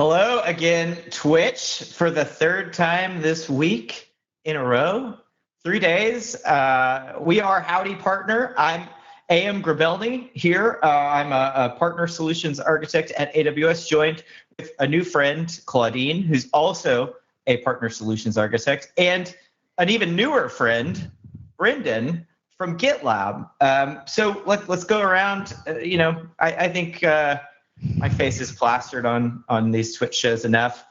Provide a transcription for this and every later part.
Hello again, Twitch, for the third time this week in a row. 3 days. We are Howdy Partner. I'm A.M. Grabelny here. I'm a partner solutions architect at AWS, joined with a new friend, Claudine, who's also a partner solutions architect, and an even newer friend, Brendan, from Gitlab. So let's go around. I think my face is plastered on these Twitch shows enough.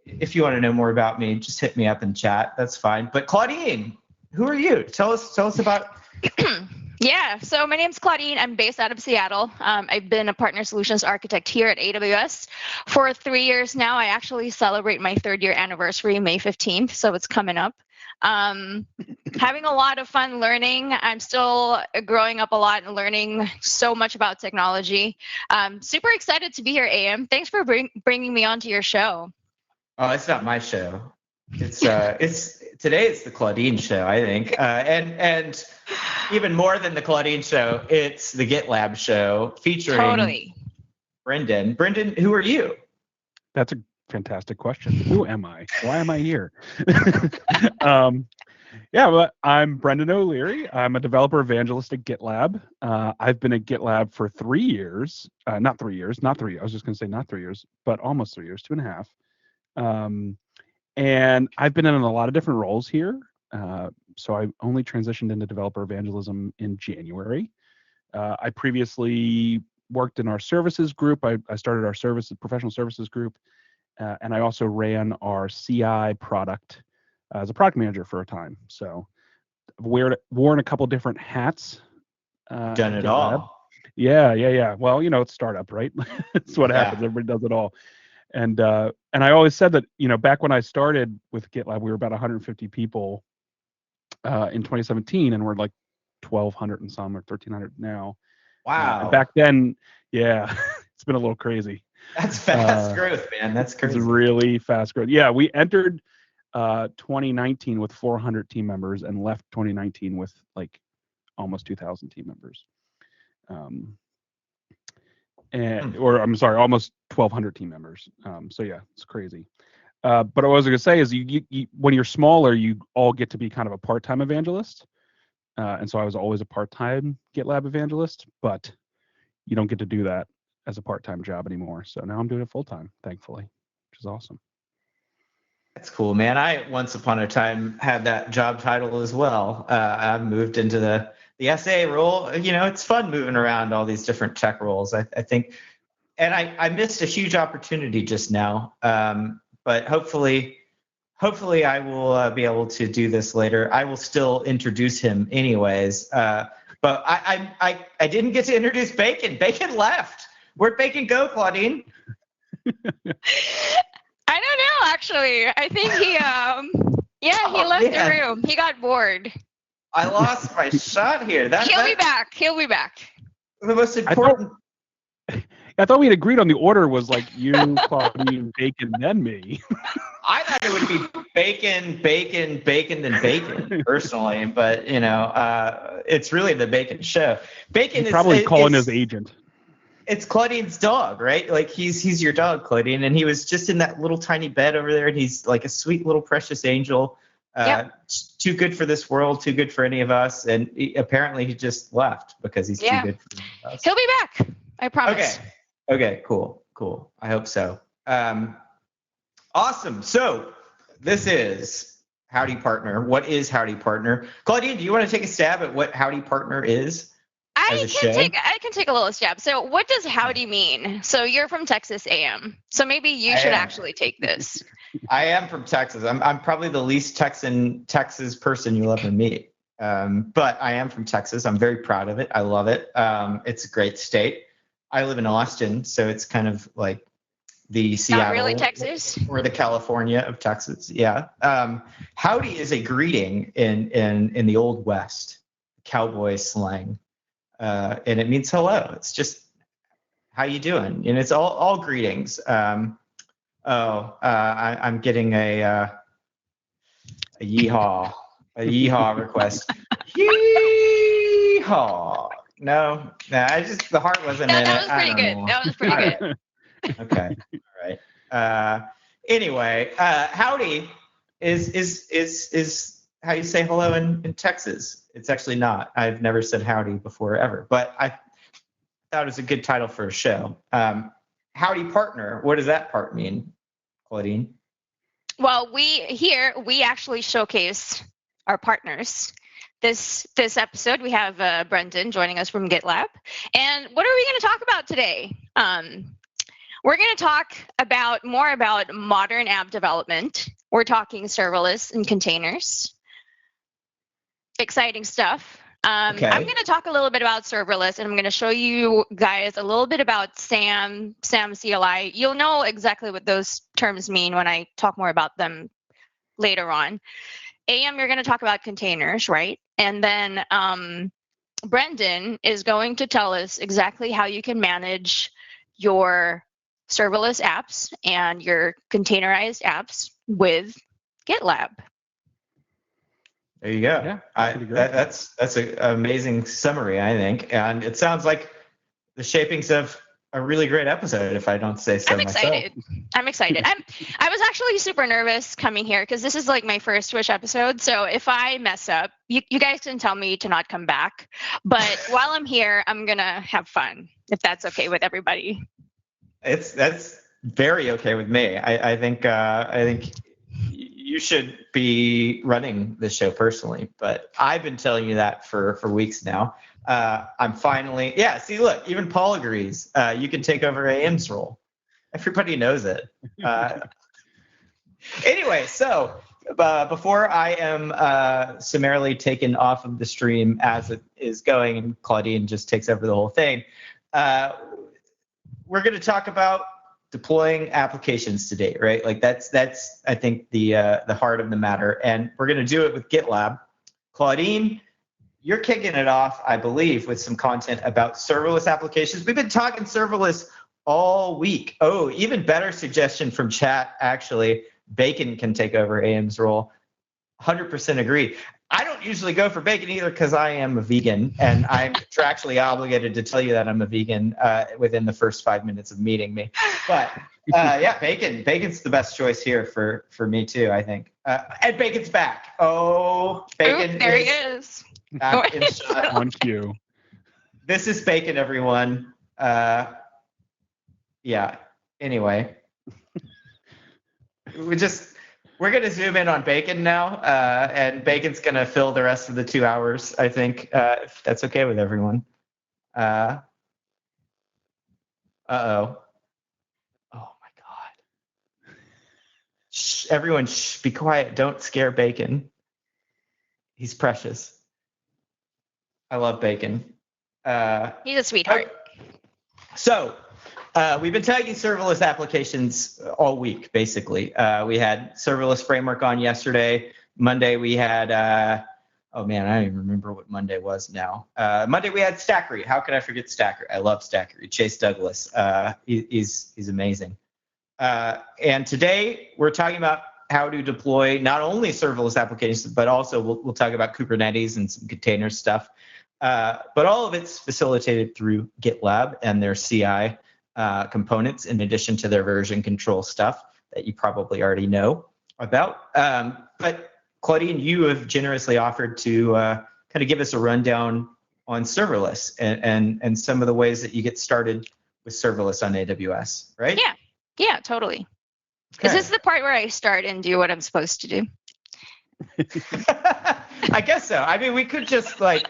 If you want to know more about me, just hit me up in chat. That's fine. But Claudine, who are you? Tell us about. Yeah, so my name's Claudine. I'm based out of Seattle. I've been a partner solutions architect here at AWS for 3 years now. I actually celebrate my 3rd-year anniversary May 15th, so it's coming up. Having a lot of fun learning. I'm still growing up a lot and learning so much about technology. Super excited to be here, AM. Thanks for bringing me onto your show. Oh, it's not my show. It's today. It's the Claudine show, I think, and even more than the Claudine show, it's the Gitlab show featuring Brendan. Brendan, who are you? That's a fantastic question. Who am I? Why am I here? Well, I'm Brendan O'Leary. I'm a developer evangelist at GitLab. I've been at GitLab for 3 years. Not 3 years. Not 3. I was just going to say not 3 years, but almost 3 years, 2.5. And I've been in a lot of different roles here. So I only transitioned into developer evangelism in January. I previously worked in our services group. I started our professional services group. And I also ran our CI product as a product manager for a time. So I've worn a couple different hats. Done it all. Yeah. Well, it's startup, right? That's what happens. Everybody does it all. And I always said that, back when I started with GitLab, we were about 150 people in 2017, and we're like 1,200 and some, or 1,300 now. Wow. Back then, it's been a little crazy. That's fast growth, man. That's crazy. It's really fast growth. Yeah, we entered 2019 with 400 team members and left 2019 with like almost 2,000 team members. Almost 1,200 team members. So yeah, it's crazy. But what I was going to say is, you when you're smaller, you all get to be kind of a part-time evangelist. And so I was always a part-time GitLab evangelist, but you don't get to do that as a part-time job anymore. So now I'm doing it full-time, thankfully, which is awesome. That's cool, man. I once upon a time had that job title as well. I moved into the SA role. It's fun moving around all these different tech roles, I think. And I missed a huge opportunity just now. But hopefully I will be able to do this later. I will still introduce him anyways. But I didn't get to introduce Bacon. Bacon left. Where'd Bacon go, Claudine? I don't know, actually. I think he left the room. He got bored. I lost my shot here. He'll be back. He'll be back. The most important. I thought we had agreed on the order was like you, Claudine, Bacon, then me. I thought it would be bacon, then bacon, personally. But, it's really the Bacon show. Bacon is probably calling his agent. It's Claudine's dog, right? Like he's your dog, Claudine, and he was just in that little tiny bed over there, and he's like a sweet little precious angel. Too good for this world, too good for any of us, and apparently he just left because he's too good for us. He'll be back, I promise. Okay, cool. I hope so. Awesome. So this is Howdy Partner. What is Howdy Partner? Claudine, do you want to take a stab at what Howdy Partner is? I can take a little stab. So what does Howdy mean? So you're from Texas, AM. So maybe you should actually take this. I am from Texas. I'm probably the least Texas person you'll ever meet. But I am from Texas. I'm very proud of it. I love it. It's a great state. I live in Austin, so it's kind of like the Seattle. Not really Texas? Or the California of Texas. Yeah. Howdy is a greeting in the Old West, cowboy slang. And it means hello. It's just, how you doing? And it's all greetings. I'm getting a yeehaw request. Yeehaw. No, the heart wasn't in it. That was pretty good. That was pretty good. Okay. All right. Anyway, howdy is how you say hello in Texas. It's actually not. I've never said howdy before ever, but I thought it was a good title for a show. Howdy partner. What does that part mean, Claudine? Well, we actually showcase our partners. This episode, we have Brendan joining us from Gitlab. And what are we going to talk about today? We're going to talk more about modern app development. We're talking serverless and containers. Exciting stuff. Okay. I'm going to talk a little bit about serverless, and I'm going to show you guys a little bit about SAM CLI. You'll know exactly what those terms mean when I talk more about them later on. AM, you're going to talk about containers, right? And then Brendan is going to tell us exactly how you can manage your serverless apps and your containerized apps with GitLab. There you go. Yeah, that's an amazing summary, I think, and it sounds like the shapings of a really great episode, if I don't say so myself. I'm excited. I was actually super nervous coming here because this is like my first Twitch episode. So if I mess up, you guys can tell me to not come back. But while I'm here, I'm gonna have fun, if that's okay with everybody. That's very okay with me. I think you should be running this show personally, but I've been telling you that for weeks now. I'm finally, see, look, even Paul agrees. You can take over AM's role. Everybody knows it. Anyway, so before I am summarily taken off of the stream as it is going and Claudine just takes over the whole thing, we're going to talk about deploying applications today, right? Like that's I think the heart of the matter, and we're going to do it with GitLab. Claudine, you're kicking it off, I believe, with some content about serverless applications. We've been talking serverless all week. Oh, even better suggestion from chat, actually. Bacon can take over AM's role. 100% agree. I don't usually go for bacon either because I am a vegan, and I'm contractually obligated to tell you that I'm a vegan within the first 5 minutes of meeting me. But bacon. Bacon's the best choice here for me too, I think. And bacon's back. Oh, bacon. Ooh, there he is. Back in shot. On cue. This is bacon, everyone. Anyway, we're going to zoom in on bacon now, and bacon's going to fill the rest of the 2 hours, I think, if that's okay with everyone. Uh-oh. Oh my God. Shh, everyone, be quiet. Don't scare bacon. He's precious. I love bacon. He's a sweetheart. So we've been tagging serverless applications all week, basically. We had serverless framework on yesterday. Monday we had, oh man, I don't even remember what Monday was now. Monday we had Stackery. How could I forget Stackery? I love Stackery. Chase Douglas, he's amazing. And today we're talking about how to deploy not only serverless applications, but also we'll talk about Kubernetes and some container stuff. But all of it's facilitated through GitLab and their CI components, in addition to their version control stuff that you probably already know about. But Claudine, you have generously offered to kind of give us a rundown on serverless and some of the ways that you get started with serverless on AWS, right? Yeah, totally. Okay. Is this the part where I start and do what I'm supposed to do? I guess so. I mean, we could just switch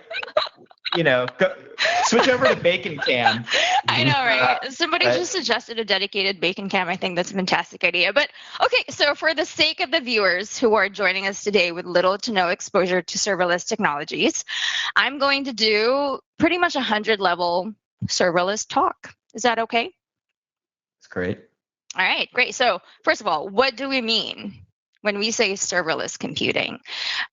over to Bacon Cam. I know, right? Somebody just suggested a dedicated Bacon Cam. I think that's a fantastic idea. But okay, so for the sake of the viewers who are joining us today with little to no exposure to serverless technologies, I'm going to do pretty much 100-level serverless talk. Is that okay? That's great. All right, great. So first of all, what do we mean when we say serverless computing?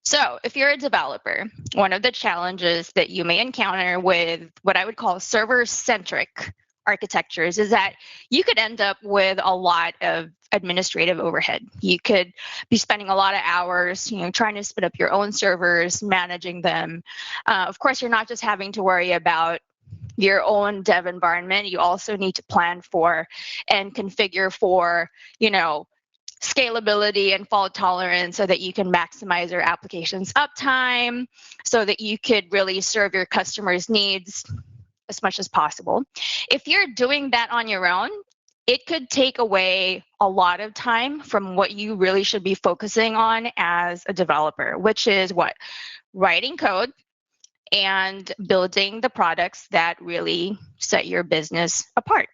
So if you're a developer, one of the challenges that you may encounter with what I would call server-centric architectures is that you could end up with a lot of administrative overhead. You could be spending a lot of hours, trying to spin up your own servers, managing them. Of course, you're not just having to worry about your own dev environment, you also need to plan for and configure for, scalability and fault tolerance so that you can maximize your application's uptime, so that you could really serve your customers' needs as much as possible. If you're doing that on your own, it could take away a lot of time from what you really should be focusing on as a developer, which is what? Writing code and building the products that really set your business apart.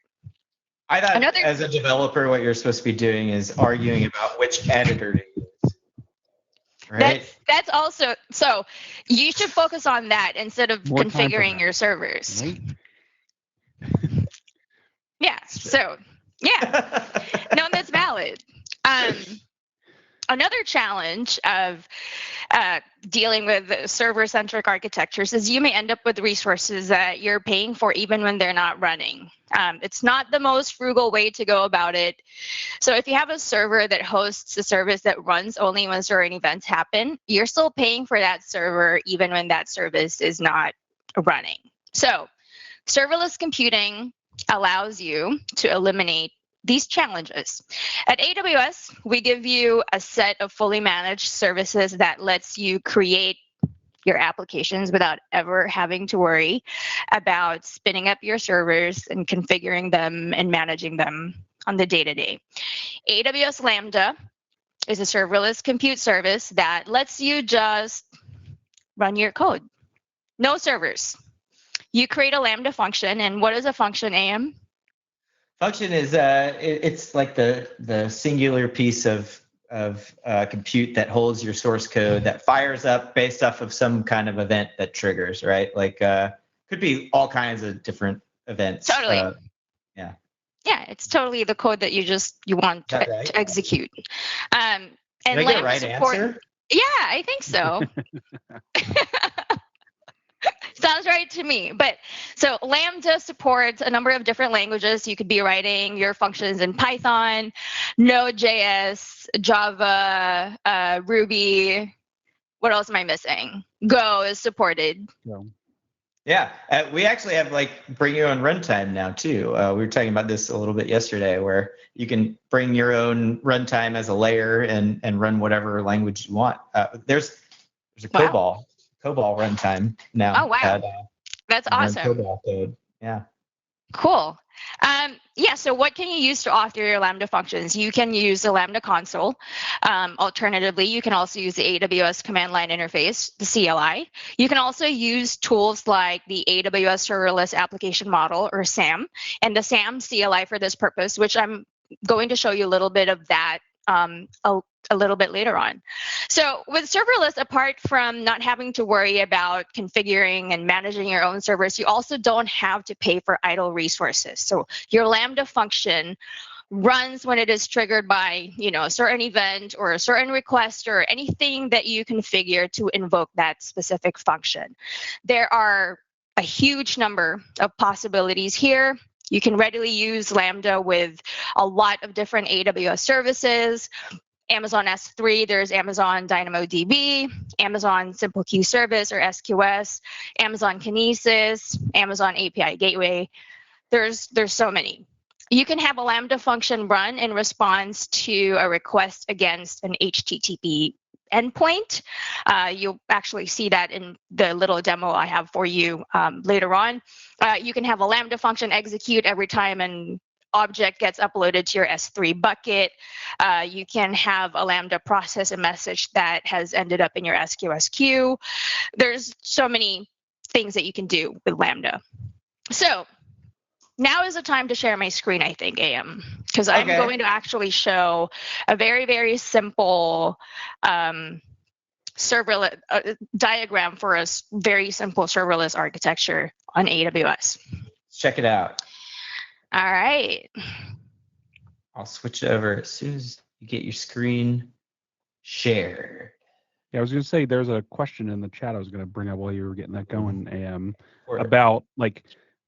I thought as a developer, what you're supposed to be doing is arguing about which editor to use. Right? That's also, so you should focus on that instead of configuring your servers. Right? Yeah. So, yeah. No, that's valid. Another challenge of dealing with server-centric architectures is you may end up with resources that you're paying for even when they're not running. It's not the most frugal way to go about it. So if you have a server that hosts a service that runs only when certain events happen, you're still paying for that server even when that service is not running. So serverless computing allows you to eliminate these challenges. At AWS, we give you a set of fully managed services that lets you create your applications without ever having to worry about spinning up your servers and configuring them and managing them on the day-to-day. AWS Lambda is a serverless compute service that lets you just run your code. No servers. You create a Lambda function, and what is a function, AM? Function is it's like the singular piece of compute that holds your source code that fires up based off of some kind of event that triggers, right? Like could be all kinds of different events. Totally. Yeah. Yeah, it's totally the code that you want to execute. And Did I get a right answer? Yeah, I think so. Sounds right to me. But so Lambda supports a number of different languages. You could be writing your functions in Python, Node.js, Java, Ruby. What else am I missing? Go is supported. Yeah, we actually have bring your own runtime now too. We were talking about this a little bit yesterday, where you can bring your own runtime as a layer and run whatever language you want. There's a COBOL runtime now. Oh wow, that's awesome. COBOL code. Yeah. Cool. Yeah, so what can you use to author your Lambda functions? You can use the Lambda console. Alternatively, you can also use the AWS command line interface, the CLI. You can also use tools like the AWS Serverless Application Model, or SAM, and the SAM CLI for this purpose, which I'm going to show you a little bit of that a little bit later on. So with serverless, apart from not having to worry about configuring and managing your own servers, you also don't have to pay for idle resources. So your Lambda function runs when it is triggered by, a certain event or a certain request or anything that you configure to invoke that specific function. There are a huge number of possibilities here. You can readily use Lambda with a lot of different AWS services. Amazon S3, there's Amazon DynamoDB, Amazon Simple Queue Service or SQS, Amazon Kinesis, Amazon API Gateway. There's so many. You can have a Lambda function run in response to a request against an HTTP endpoint. You'll actually see that in the little demo I have for you later on. You can have a Lambda function execute every time an object gets uploaded to your S3 bucket. You can have a Lambda process a message that has ended up in your SQS queue. There's so many things that you can do with Lambda. So now is the time to share my screen, I think, AM, because I'm going to actually show a very, very simple serverless diagram for a very simple serverless architecture on AWS. Let's check it out. All right. I'll switch over as soon as you get your screen shared. Yeah, I was going to say there's a question in the chat I was going to bring up while you were getting that going, AM, about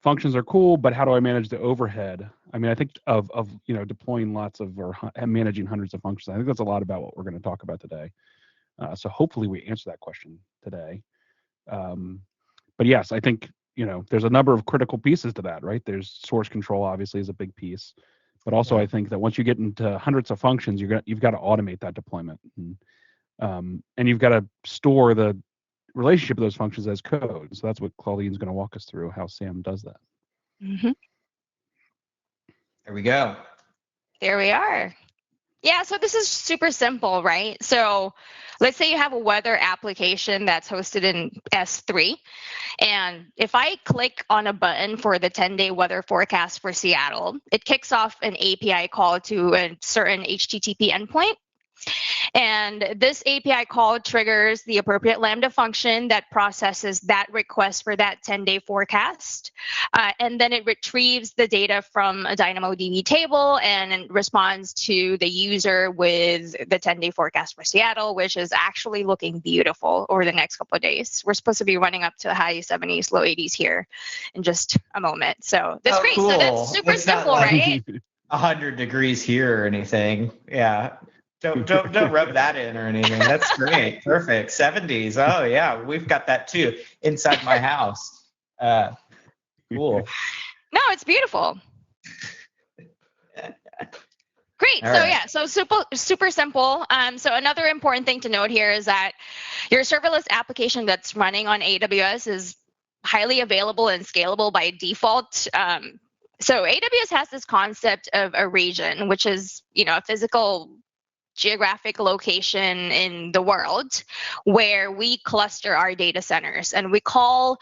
functions are cool, but how do I manage the overhead? I mean, I think of deploying lots of or managing hundreds of functions. I think that's a lot about what we're going to talk about today. So hopefully we answer that question today. But yes, I think there's a number of critical pieces to that, right? There's source control, obviously, is a big piece, but also I think that once you get into hundreds of functions, you've got to automate that deployment, and you've got to store the relationship of those functions as code. So that's what Claudine's going to walk us through, how SAM does that. Mm-hmm. There we go. There we are. Yeah, so this is super simple, right? So let's say you have a weather application that's hosted in S3. And if I click on a button for the 10-day weather forecast for Seattle, it kicks off an API call to a certain HTTP endpoint. And this API call triggers the appropriate Lambda function that processes that request for that 10-day forecast. And then it retrieves the data from a DynamoDB table and responds to the user with the 10-day forecast for Seattle, which is actually looking beautiful over the next couple of days. We're supposed to be running up to high 70s, low 80s here in just a moment. So that's great. Cool. So that's super simple, like right? 100 degrees here or anything. Yeah. Don't rub that in or anything. That's great. Perfect. 70s. Oh yeah, we've got that too inside my house. Cool. No, it's beautiful. Great. All so right. yeah, so super simple. So another important thing to note here is that your serverless application that's running on AWS is highly available and scalable by default. So AWS has this concept of a region, which is a physical geographic location in the world where we cluster our data centers, and we call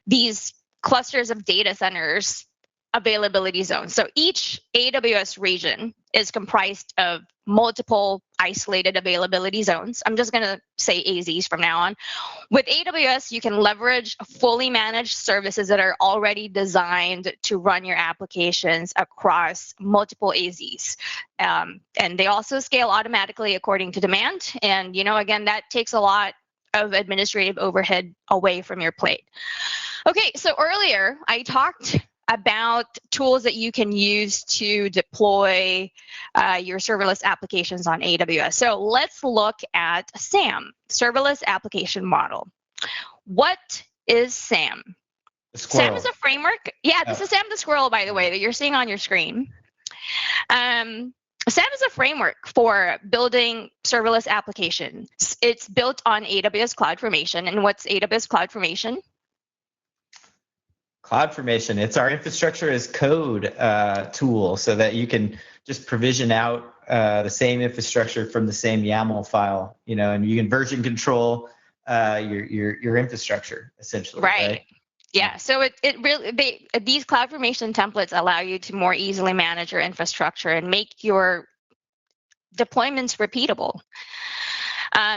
these clusters of data centers availability zones. So each AWS region is comprised of multiple isolated availability zones. I'm just going to say AZs from now on. With AWS, you can leverage fully managed services that are already designed to run your applications across multiple AZs. And they also scale automatically according to demand. And, again, that takes a lot of administrative overhead away from your plate. Okay, so earlier I talked about tools that you can use to deploy your serverless applications on AWS. So let's look at SAM, Serverless Application Model. What is SAM? SAM is a framework. Yeah, this is SAM the squirrel, by the way, that you're seeing on your screen. SAM is a framework for building serverless applications. It's built on AWS CloudFormation. And what's AWS CloudFormation? CloudFormation, it's our infrastructure as code tool so that you can just provision out the same infrastructure from the same YAML file, and you can version control your infrastructure essentially. Right. Yeah. So these CloudFormation templates allow you to more easily manage your infrastructure and make your deployments repeatable.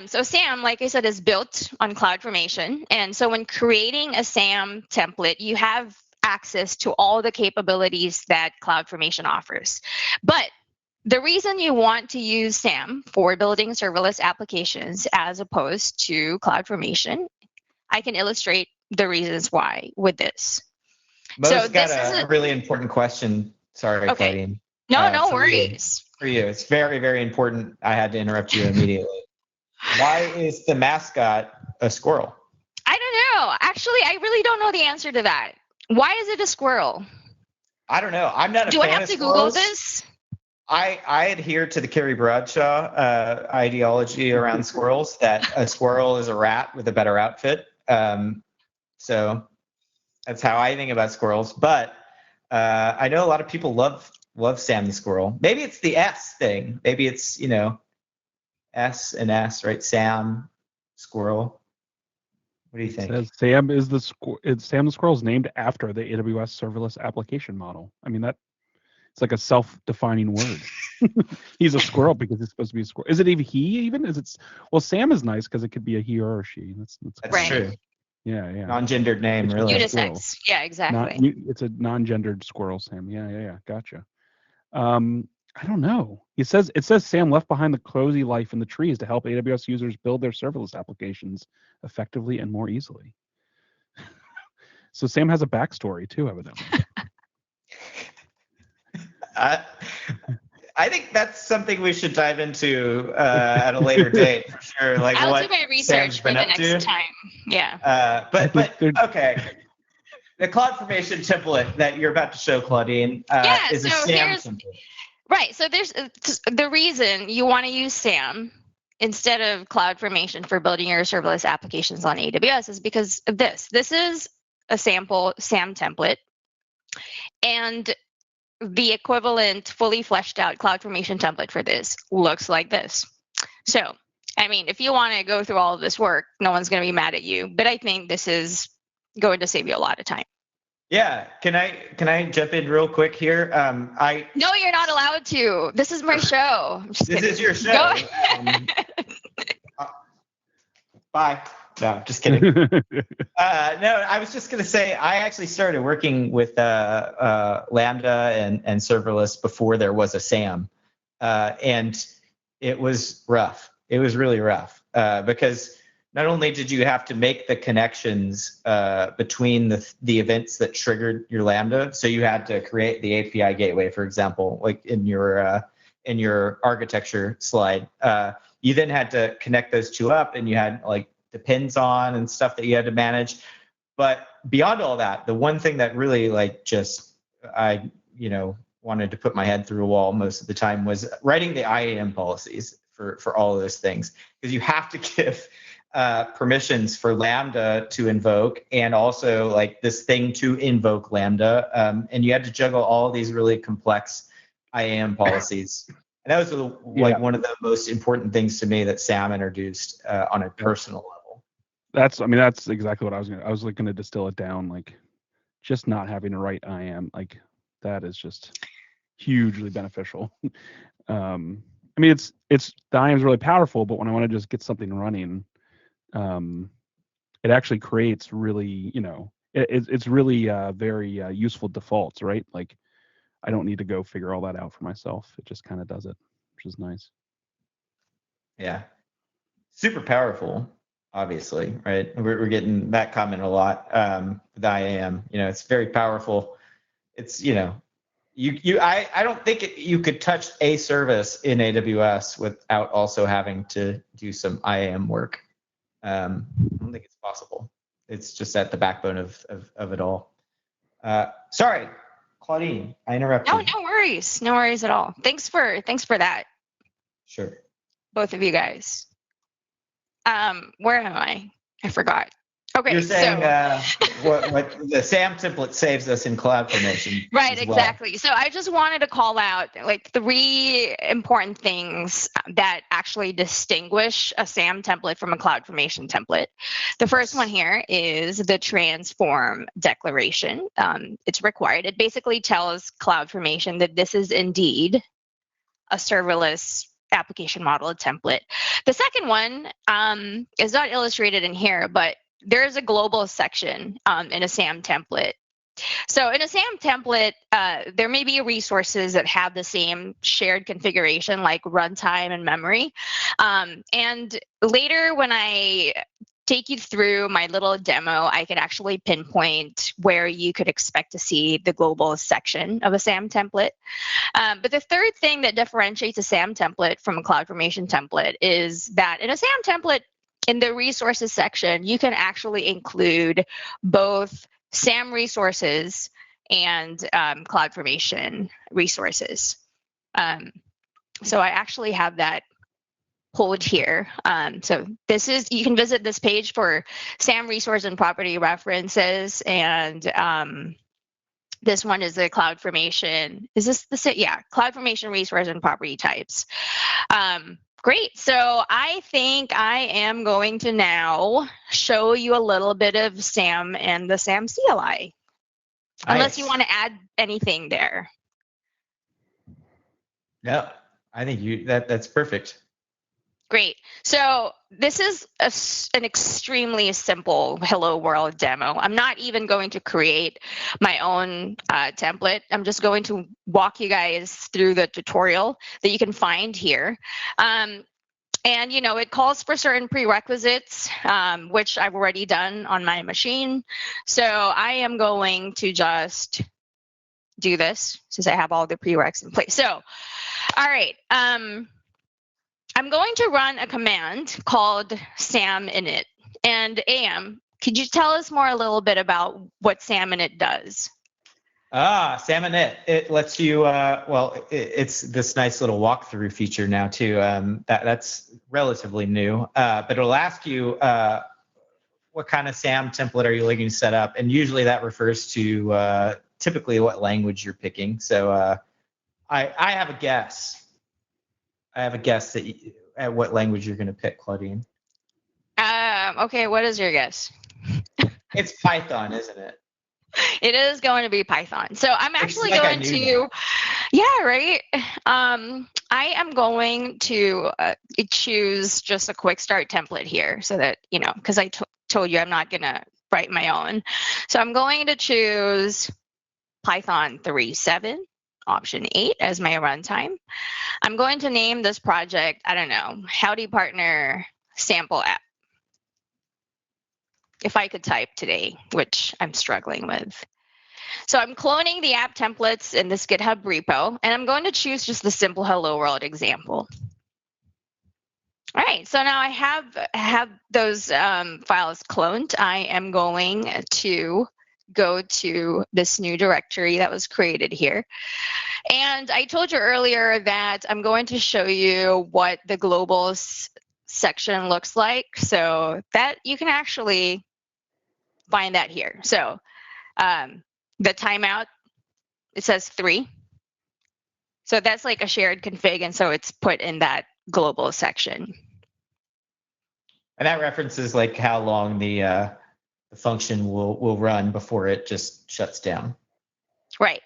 So SAM, like I said, is built on CloudFormation. And so when creating a SAM template, you have access to all the capabilities that CloudFormation offers. But the reason you want to use SAM for building serverless applications as opposed to CloudFormation, I can illustrate the reasons why with this. Mo's got a really important question. Sorry, okay. Claudine. No worries. For you, it's very, very important. I had to interrupt you immediately. Why is the mascot a squirrel? I don't know. Actually, I really don't know the answer to that. Why is it a squirrel? I don't know. I'm not a fan of squirrels. Do I have to Google this? I adhere to the Carrie Bradshaw ideology around squirrels, that a squirrel is a rat with a better outfit. So that's how I think about squirrels. But I know a lot of people love Sam the squirrel. Maybe it's the S thing. Maybe it's, S and S, right? Sam, squirrel. What do you think? It says Sam is Sam the squirrel is named after the AWS serverless application model. I mean, it's like a self-defining word. He's a squirrel because he's supposed to be a squirrel. Is it even he even? Well, Sam is nice because it could be a he or a she. That's right. True. Yeah. Non-gendered name, it's really. Unisex. Yeah, exactly. It's a non-gendered squirrel, Sam. Yeah. Gotcha. I don't know. It says Sam left behind the cozy life in the trees to help AWS users build their serverless applications effectively and more easily. So Sam has a backstory too, evidently. I think that's something we should dive into at a later date for sure. Like I'll what do my research Sam's for been the up next to. time. Yeah. But okay. the CloudFormation template that you're about to show, Claudine, is a so SAM template. Right. So there's the reason you want to use SAM instead of CloudFormation for building your serverless applications on AWS is because of this. This is a sample SAM template, and the equivalent fully fleshed out CloudFormation template for this looks like this. So, I mean, if you want to go through all of this work, no one's going to be mad at you, but I think this is going to save you a lot of time. Yeah, can I jump in real quick here? No, you're not allowed to. This is my show. This is your show. Bye. No, just kidding. No, I was just gonna say I actually started working with Lambda and serverless before there was a SAM, and it was rough. It was really rough because not only did you have to make the connections between the events that triggered your Lambda, so you had to create the API gateway, for example, like in your architecture slide. You then had to connect those two up, and you had like depends on and stuff that you had to manage. But beyond all that, the one thing that really like just I wanted to put my head through a wall most of the time was writing the IAM policies for all of those things, because you have to give permissions for Lambda to invoke and also like this thing to invoke Lambda, and you had to juggle all these really complex IAM policies. And that was one of the most important things to me that Sam introduced on a personal level. That's exactly what I was going to distill it down, like just not having to write IAM, like that is just hugely beneficial. It's the IAM is really powerful, but when I want to just get something running, it actually creates really, it's really very useful defaults, right? Like I don't need to go figure all that out for myself. It just kind of does it, which is nice. Yeah, super powerful, obviously, right? We're getting that comment a lot with IAM. It's very powerful. It's I don't think you could touch a service in AWS without also having to do some IAM work. I don't think it's possible. It's just at the backbone of it all. Sorry, Claudine, I interrupted. No worries. No worries at all. Thanks for that. Sure. Both of you guys. Where am I? I forgot. Okay. You're saying what the SAM template saves us in CloudFormation. Right, exactly. So I just wanted to call out like 3 important things that actually distinguish a SAM template from a CloudFormation template. The first one here is the transform declaration. It's required. It basically tells CloudFormation that this is indeed a serverless application model template. The second one is not illustrated in here, but there's a global section in a SAM template. So in a SAM template, there may be resources that have the same shared configuration like runtime and memory. And later when I take you through my little demo, I can actually pinpoint where you could expect to see the global section of a SAM template. But the third thing that differentiates a SAM template from a CloudFormation template is that in a SAM template, in the resources section, you can actually include both SAM resources and CloudFormation resources. So I actually have that pulled here. So you can visit this page for SAM resource and property references, and this one is the CloudFormation. Is this the same? Yeah, CloudFormation resource and property types. Great. So I think I am going to now show you a little bit of SAM and the SAM CLI. Nice. Unless you want to add anything there. No, I think that's perfect. Great. So this is an extremely simple Hello World demo. I'm not even going to create my own template. I'm just going to walk you guys through the tutorial that you can find here. And, it calls for certain prerequisites, which I've already done on my machine. So I am going to just do this since I have all the prereqs in place. So, all right. I'm going to run a command called sam init. And Could you tell us more a little bit about what Salmonit does? Salmonit. It lets you, it's this nice little walkthrough feature now too. That's relatively new, but it'll ask you what kind of SAM template are you looking to set up, and usually that refers to typically what language you're picking. So I have a guess. At what language you're going to pick, Claudine. Okay, what is your guess? It's Python, isn't it? It is going to be Python. So I'm actually like going to, yeah, right. I am going to choose just a quick start template here so that, because I told you I'm not going to write my own. So I'm going to choose Python 3.7, option 8 as my runtime. I'm going to name this project, I don't know, Howdy Partner Sample App. If I could type today, which I'm struggling with. So I'm cloning the app templates in this GitHub repo, and I'm going to choose just the simple hello world example. All right, so now I have those files cloned. I am going to go to this new directory that was created here. And I told you earlier that I'm going to show you what the global section looks like, so that you can actually find that here. So the timeout, it says 3. So that's like a shared config, and so it's put in that global section. And that references like how long the function will run before it just shuts down. Right.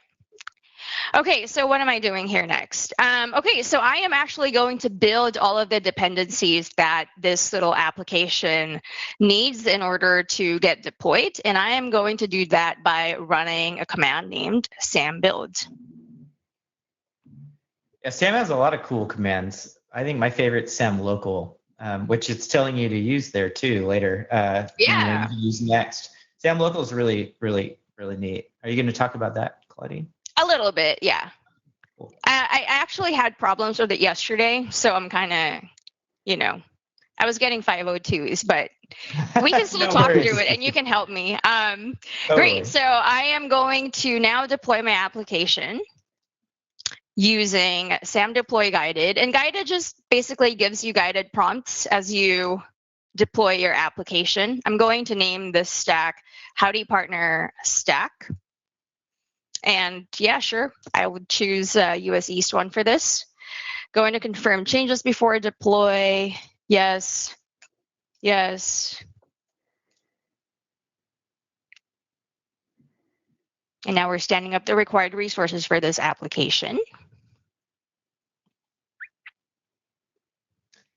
Okay, so what am I doing here next? Okay, so I am actually going to build all of the dependencies that this little application needs in order to get deployed. And I am going to do that by running a command named sam build. Yeah, Sam has a lot of cool commands. I think my favorite is sam local, which it's telling you to use there too later. Yeah. You use next. Sam local is really, really, really neat. Are you going to talk about that, Claudine? A little bit, yeah. Cool. I actually had problems with it yesterday, so I'm kind of, I was getting 502s, but we can still talk through it, and you can help me. Totally. Great, so I am going to now deploy my application using sam deploy guided, and guided just basically gives you guided prompts as you deploy your application. I'm going to name this stack Howdy Partner Stack. And yeah, sure, I would choose US East 1 for this. Going to confirm changes before deploy. Yes, yes. And now we're standing up the required resources for this application.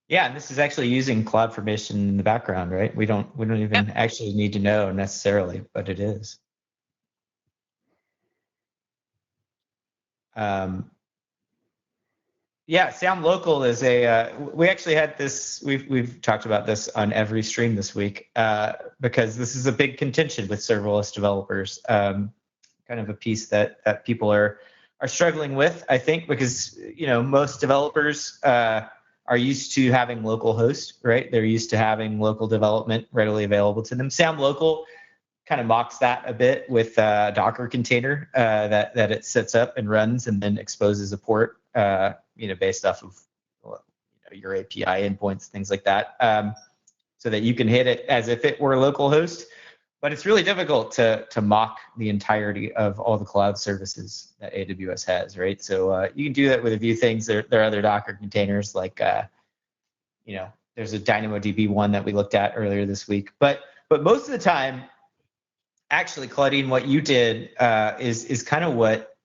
Yeah, and this is actually using CloudFormation in the background, right? We don't even actually need to know necessarily, but it is. Yeah, Sam Local is we actually had this, we've talked about this on every stream this week because this is a big contention with serverless developers, kind of a piece that people are struggling with, I think, because, most developers are used to having local hosts, right? They're used to having local development readily available to them. Sam Local kind of mocks that a bit with a Docker container that it sets up and runs and then exposes a port, based off of your API endpoints, things like that, so that you can hit it as if it were a local host. But it's really difficult to mock the entirety of all the cloud services that AWS has, right? So you can do that with a few things. There are other Docker containers like, there's a DynamoDB one that we looked at earlier this week. But most of the time, actually, Claudine, what you did is kind of what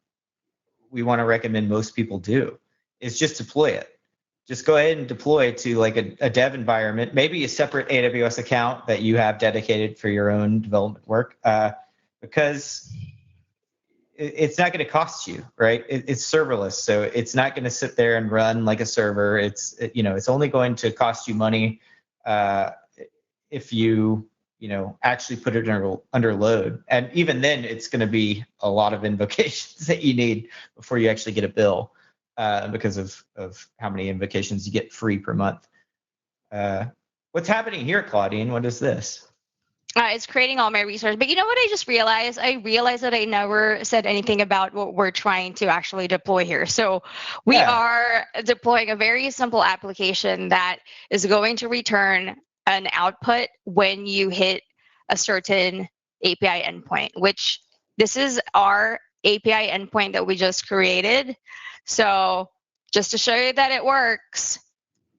we want to recommend most people do, is just deploy it. Just go ahead and deploy to like a dev environment, maybe a separate AWS account that you have dedicated for your own development work, because it's not going to cost you, right? It's serverless, so it's not going to sit there and run like a server. It's only going to cost you money if you actually put it under load. And even then, it's going to be a lot of invocations that you need before you actually get a bill because of how many invocations you get free per month. What's happening here, Claudine? What is this? It's creating all my resources. But you know what I just realized? I realized that I never said anything about what we're trying to actually deploy here. So we Yeah. are deploying a very simple application that is going to return an output when you hit a certain API endpoint, which this is our API endpoint that we just created. So just to show you that it works,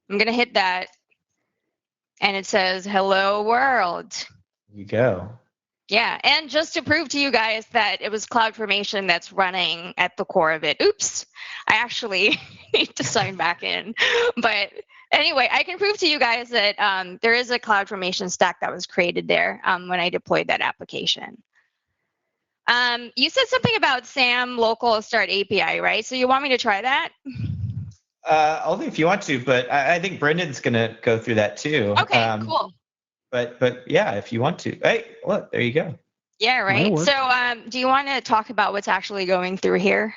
I'm going to hit that. And it says, hello world. You go. Yeah, and just to prove to you guys that it was CloudFormation that's running at the core of it. Oops, I actually need to sign back in. But anyway, I can prove to you guys that there is a CloudFormation stack that was created there when I deployed that application. You said something about SAM local start API, right? So you want me to try that? Only if you want to, but I think Brendan's going to go through that too. Okay, cool. But yeah, if you want to. Hey, look, there you go. Yeah, right. So do you want to talk about what's actually going through here?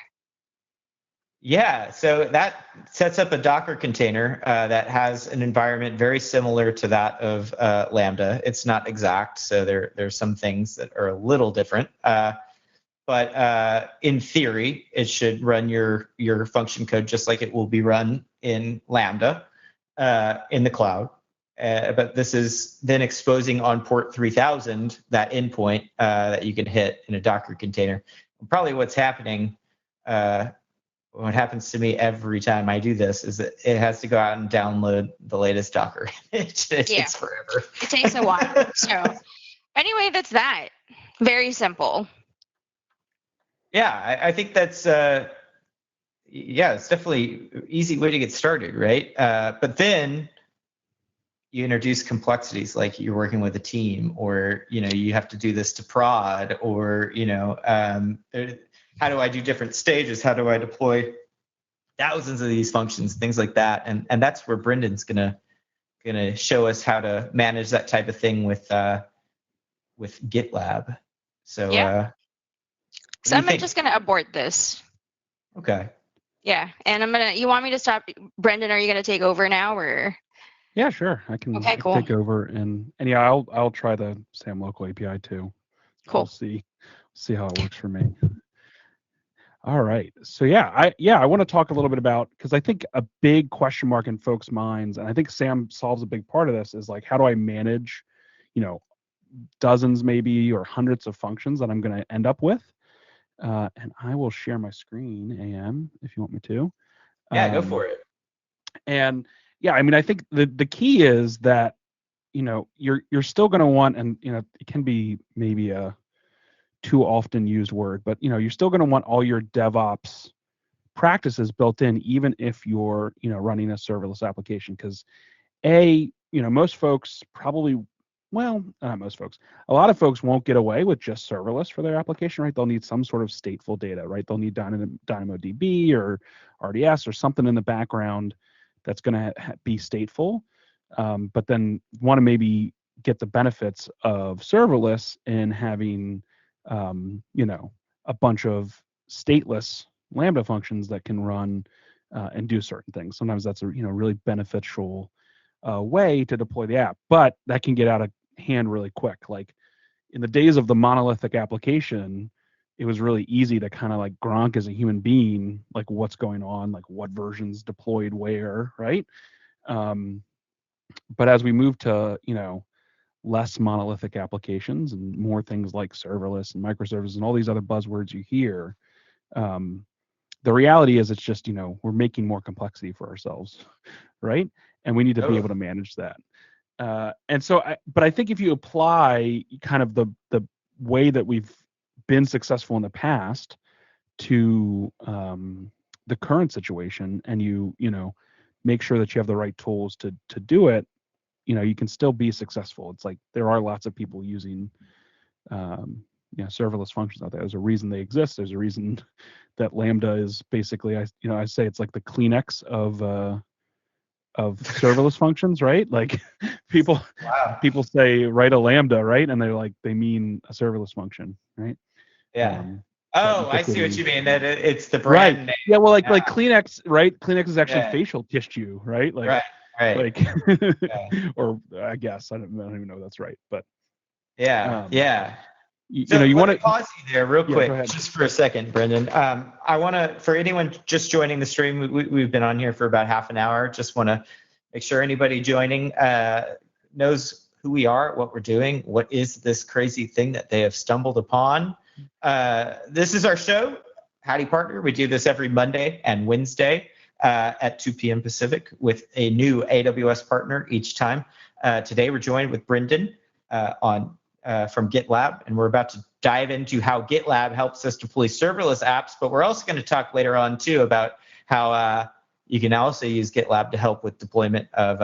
Yeah, so that sets up a Docker container that has an environment very similar to that of Lambda. It's not exact, so there's some things that are a little different. But in theory, it should run your function code just like it will be run in Lambda in the cloud. But this is then exposing on port 3000 that endpoint that you can hit in a Docker container. And probably what's happening, what happens to me every time I do this, is that it has to go out and download the latest Docker. It takes forever. It takes a while. So anyway, that's that. Very simple. Yeah, I think that's it's definitely an easy way to get started, right? But then you introduce complexities like you're working with a team, or you have to do this to prod, or how do I do different stages? How do I deploy thousands of these functions, things like that? And that's where Brendan's gonna show us how to manage that type of thing with GitLab. So yeah. So I'm just gonna abort this. Okay. Yeah, and you want me to stop? Brendan, are you gonna take over now, or? Yeah, sure. I can take over, and yeah, I'll try the SAM local API too. Cool. We'll see how it works for me. All right. So I want to talk a little bit about, because I think a big question mark in folks' minds, and I think SAM solves a big part of this, is like, how do I manage, dozens maybe or hundreds of functions that I'm going to end up with? And I will share my screen, AM, if you want me to. Yeah, go for it. And yeah, I mean, I think the key is that, you're still going to want, and it can be maybe a too often used word, but you're still going to want all your DevOps practices built in, even if you're running a serverless application. Because most folks probably, well, not most folks, a lot of folks won't get away with just serverless for their application, right? They'll need some sort of stateful data, right? They'll need DynamoDB or RDS or something in the background that's going to be stateful, but then want to maybe get the benefits of serverless in having a bunch of stateless Lambda functions that can run and do certain things. Sometimes that's a really beneficial way to deploy the app, but that can get out of hand really quick. Like in the days of the monolithic application, it was really easy to kind of like Gronk as a human being, like what's going on, like what versions deployed where, right? But as we move to less monolithic applications and more things like serverless and microservices and all these other buzzwords you hear, the reality is it's just we're making more complexity for ourselves, right? And we need to be able to manage that. And so, but I think if you apply kind of the way that we've been successful in the past to the current situation, and you make sure that you have the right tools to do it, you can still be successful. It's like there are lots of people using serverless functions out there. There's a reason they exist. There's a reason that Lambda is basically, I say it's like the Kleenex of serverless functions, right? Like people say write a Lambda, right? And they mean a serverless function, right? Yeah. I see what you mean. That it's the brand name. Yeah. Well, like Kleenex, right? Kleenex is actually facial tissue, right? Like, right. Like, or I guess I don't even know if that's right, but Yeah, yeah. You know, you let want me to pause you there real go quick, ahead. just for a second, Brendan. I want to, for anyone just joining the stream, we've been on here for about half an hour. Just want to make sure anybody joining knows who we are, what we're doing, what is this crazy thing that they have stumbled upon. This is our show, Howdy Partner. We do this every Monday and Wednesday at 2 p.m. Pacific with a new AWS partner each time. Today we're joined with Brendan from Gitlab, and we're about to dive into how Gitlab helps us deploy serverless apps, but we're also going to talk later on too about how you can also use Gitlab to help with deployment of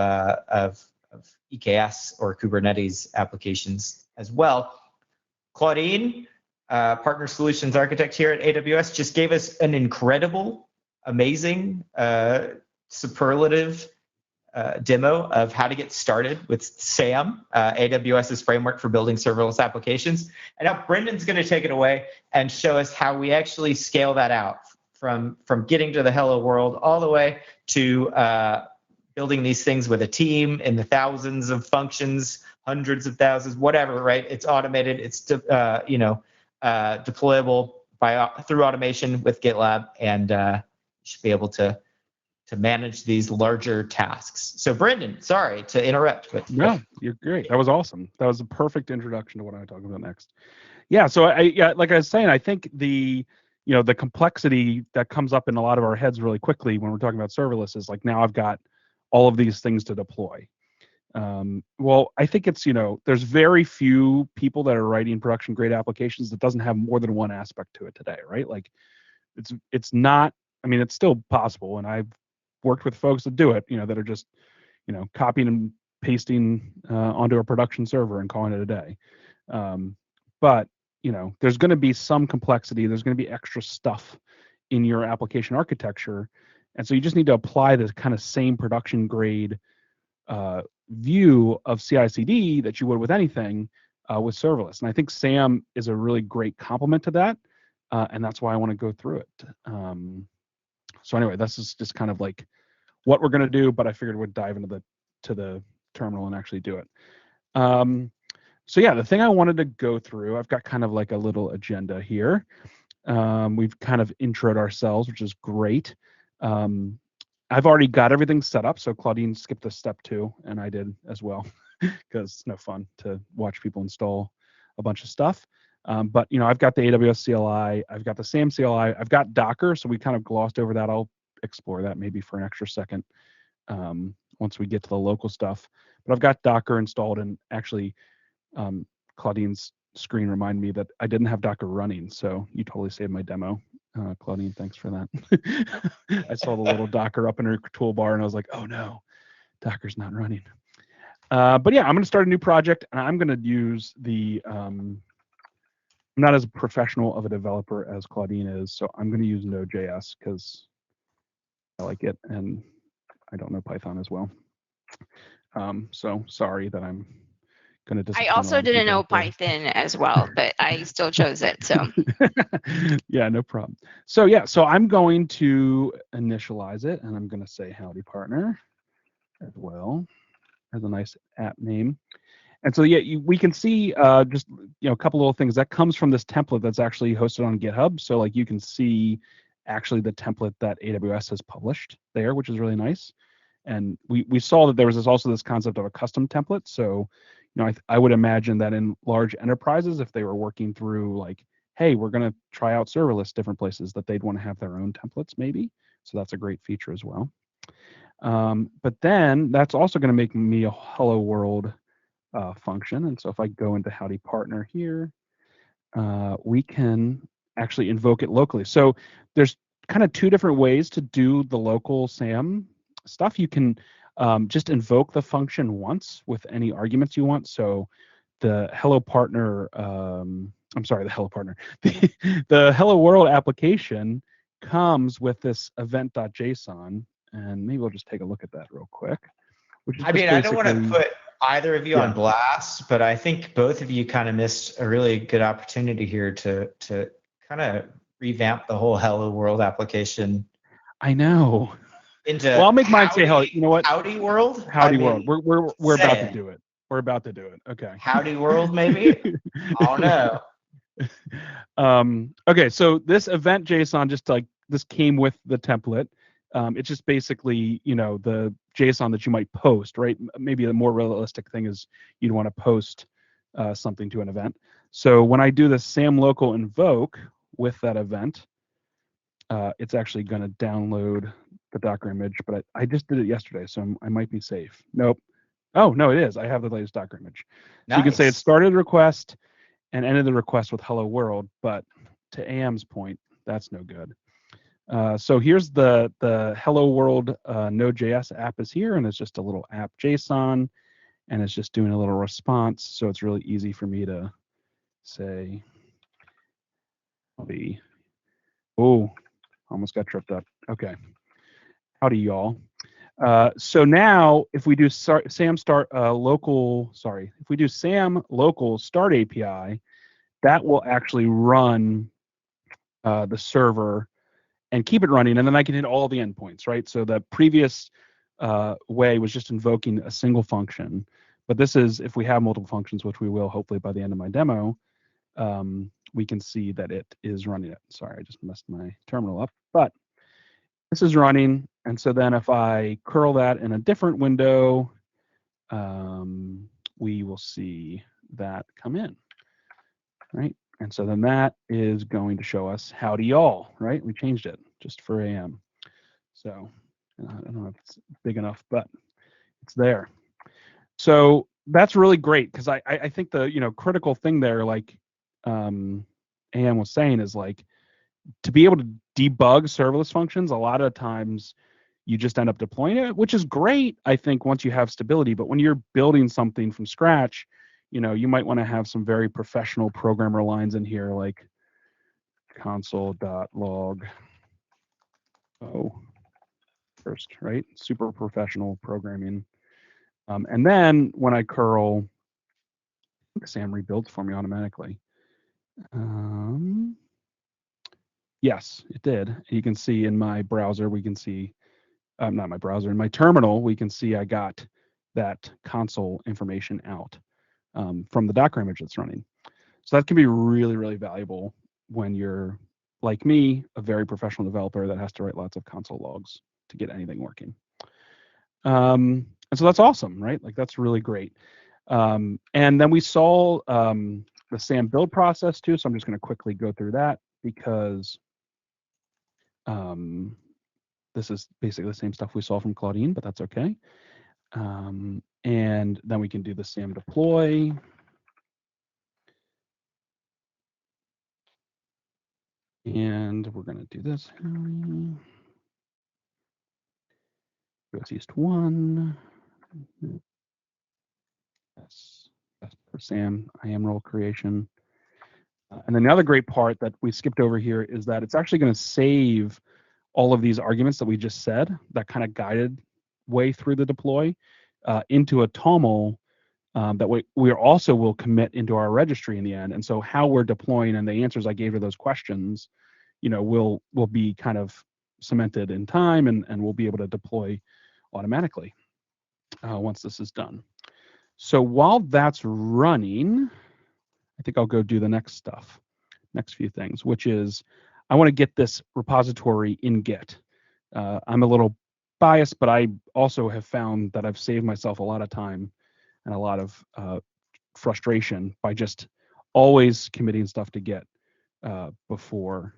EKS or Kubernetes applications as well. Claudine, Partner Solutions Architect here at AWS, just gave us an incredible, amazing, superlative demo of how to get started with SAM, AWS's framework for building serverless applications. And now Brendan's going to take it away and show us how we actually scale that out from getting to the hello world all the way to building these things with a team in the thousands of functions, hundreds of thousands, whatever, right? It's automated, it's deployable through automation with GitLab, and you should be able to manage these larger tasks. So Brendan, sorry to interrupt, but no, you're great. That was awesome. That was a perfect introduction to what I'm talking about next. Yeah, so like I was saying, I think the complexity that comes up in a lot of our heads really quickly when we're talking about serverless is like, now I've got all of these things to deploy. Well, I think it's, there's very few people that are writing production grade applications that doesn't have more than one aspect to it today, right? Like it's not, I mean, it's still possible, and I've worked with folks that do it, that are just, copying and pasting onto a production server and calling it a day. But, there's going to be some complexity. There's going to be extra stuff in your application architecture. And so you just need to apply this kind of same production grade view of CI/CD that you would with anything with serverless. And I think SAM is a really great complement to that. And that's why I want to go through it. So anyway, this is just kind of like what we're going to do, but I figured we'd dive into the terminal and actually do it. So yeah, the thing I wanted to go through, I've got kind of like a little agenda here. We've kind of introed ourselves, which is great. I've already got everything set up, so Claudine skipped a step 2, and I did as well, because it's no fun to watch people install a bunch of stuff. But I've got the AWS CLI, I've got the SAM CLI, I've got Docker, so we kind of glossed over that. I'll explore that maybe for an extra second once we get to the local stuff. But I've got Docker installed, and actually Claudine's screen reminded me that I didn't have Docker running, so you totally saved my demo. Claudine, thanks for that. I saw the little Docker up in her toolbar, and I was like, oh no, Docker's not running. But yeah, I'm going to start a new project, and I'm going to use I'm not as professional of a developer as Claudine is, so I'm going to use Node.js because I like it, and I don't know Python as well. So sorry that I'm going to disappoint. I also didn't know Python as well, but I still chose it. So yeah, no problem. So yeah, so I'm going to initialize it, and I'm going to say Howdy Partner as well as a nice app name. And so yeah, we can see just a couple little things that comes from this template that's actually hosted on GitHub. So like you can see actually the template that AWS has published there, which is really nice. And we saw that there was also this concept of a custom template. So I would imagine that in large enterprises, if they were working through like, hey, we're going to try out serverless different places, that they'd want to have their own templates maybe. So that's a great feature as well. But then that's also going to make me a hello world function. And so if I go into Howdy Partner here, we can actually invoke it locally. So there's kind of 2 different ways to do the local SAM stuff. You can just invoke the function once with any arguments you want. So the hello partner, the hello partner, the hello world application comes with this event.json, and maybe we'll just take a look at that real quick. I mean, I don't want to put either of you on blast, but I think both of you kind of missed a really good opportunity here to kind of revamp the whole hello world application. I know. Into I'll make mine say hello. You know what? Howdy world. Howdy world. We're about to do it. We're about to do it. Okay. Howdy world, maybe? Oh no. Okay, so this event JSON just like this came with the template. It's just basically, you know, the JSON that you might post, right? Maybe a more realistic thing is you'd want to post something to an event. So when I do the SAM local invoke with that event, it's actually going to download the Docker image, but I just did it yesterday, so I might be safe. Nope. Oh, no, it is. I have the latest Docker image. So you can say it started a request and ended the request with hello world, but to AM's point, that's no good. So here's the hello world Node.js app is here, and it's just a little app JSON, and it's just doing a little response. So it's really easy for me to say, howdy. Oh, almost got tripped up. Okay. Howdy, y'all. So now if we do SAM local start API, that will actually run the server and keep it running, and then I can hit all the endpoints, right? So the previous way was just invoking a single function, but this is, if we have multiple functions, which we will hopefully by the end of my demo, we can see that it is running it. Sorry, I just messed my terminal up, but this is running, and so then if I curl that in a different window, we will see that come in, right? And so then that is going to show us howdy y'all, right? We changed it just for AM. So I don't know if it's big enough, but it's there. So that's really great, because I think the critical thing there, like AM was saying, is like to be able to debug serverless functions, a lot of times you just end up deploying it, which is great, I think, once you have stability. But when you're building something from scratch, you might want to have some very professional programmer lines in here, like console.log first, right? Super professional programming. And then when I curl, I think SAM rebuilds for me automatically. Yes, it did. You can see in my browser, we can see, not my browser, in my terminal, we can see I got that console information out from the Docker image that's running. So that can be really, really valuable when you're, like me, a very professional developer that has to write lots of console logs to get anything working. And so that's awesome, right? Like that's really great. And then we saw the SAM build process too. So I'm just going to quickly go through that, because this is basically the same stuff we saw from Claudine, but that's okay. And then we can do the SAM deploy. And we're going to do this. US East 1. That's for SAM IAM role creation. And then the other great part that we skipped over here is that it's actually going to save all of these arguments that we just said, that kind of guided way through the deploy, into a TOML that we also will commit into our registry in the end. And so how we're deploying and the answers I gave to those questions, will be kind of cemented in time, and we'll be able to deploy automatically once this is done. So while that's running, I think I'll go do the next few things, which is I want to get this repository in Git. I'm a little biased, but I also have found that I've saved myself a lot of time and a lot of frustration by just always committing stuff to Git before,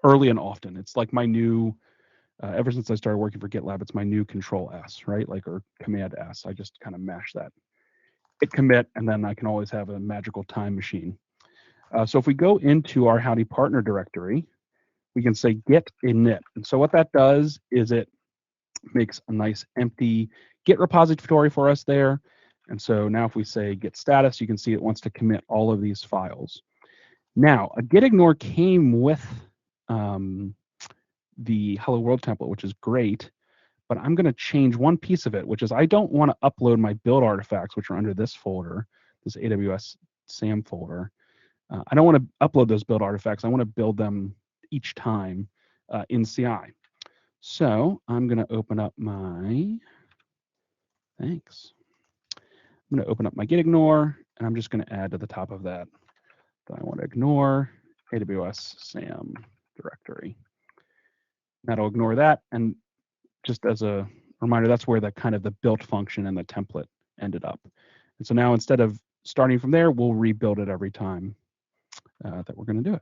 early and often. It's like my new, ever since I started working for Gitlab, it's my new Control S, right? Like, or Command S. I just kind of mash that Git commit, and then I can always have a magical time machine. So if we go into our Howdy partner directory, we can say git init. And so what that does is it makes a nice empty Git repository for us there. And so now if we say git status, you can see it wants to commit all of these files. Now, a git ignore came with the Hello World template, which is great, but I'm going to change one piece of it, which is I don't want to upload my build artifacts, which are under this folder, this AWS SAM folder. I don't want to upload those build artifacts. I want to build them each time in CI. So I'm going to open up my, thanks. I'm going to open up my git ignore, and I'm just going to add to the top of that I want to ignore AWS SAM directory. That'll ignore that, and just as a reminder, that's where the kind of the built function and the template ended up. And so now instead of starting from there, we'll rebuild it every time that we're going to do it.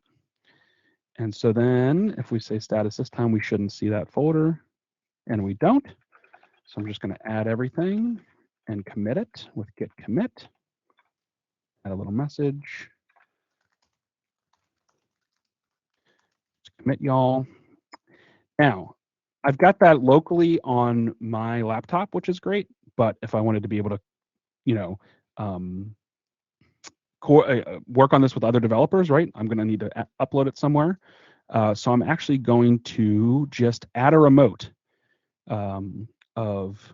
And so then if we say status this time, we shouldn't see that folder, and we don't. So I'm just going to add everything and commit it with git commit. Add a little message. Commit y'all. Now, I've got that locally on my laptop, which is great. But if I wanted to be able to, work on this with other developers, right? I'm going to need to upload it somewhere. So I'm actually going to just add a remote of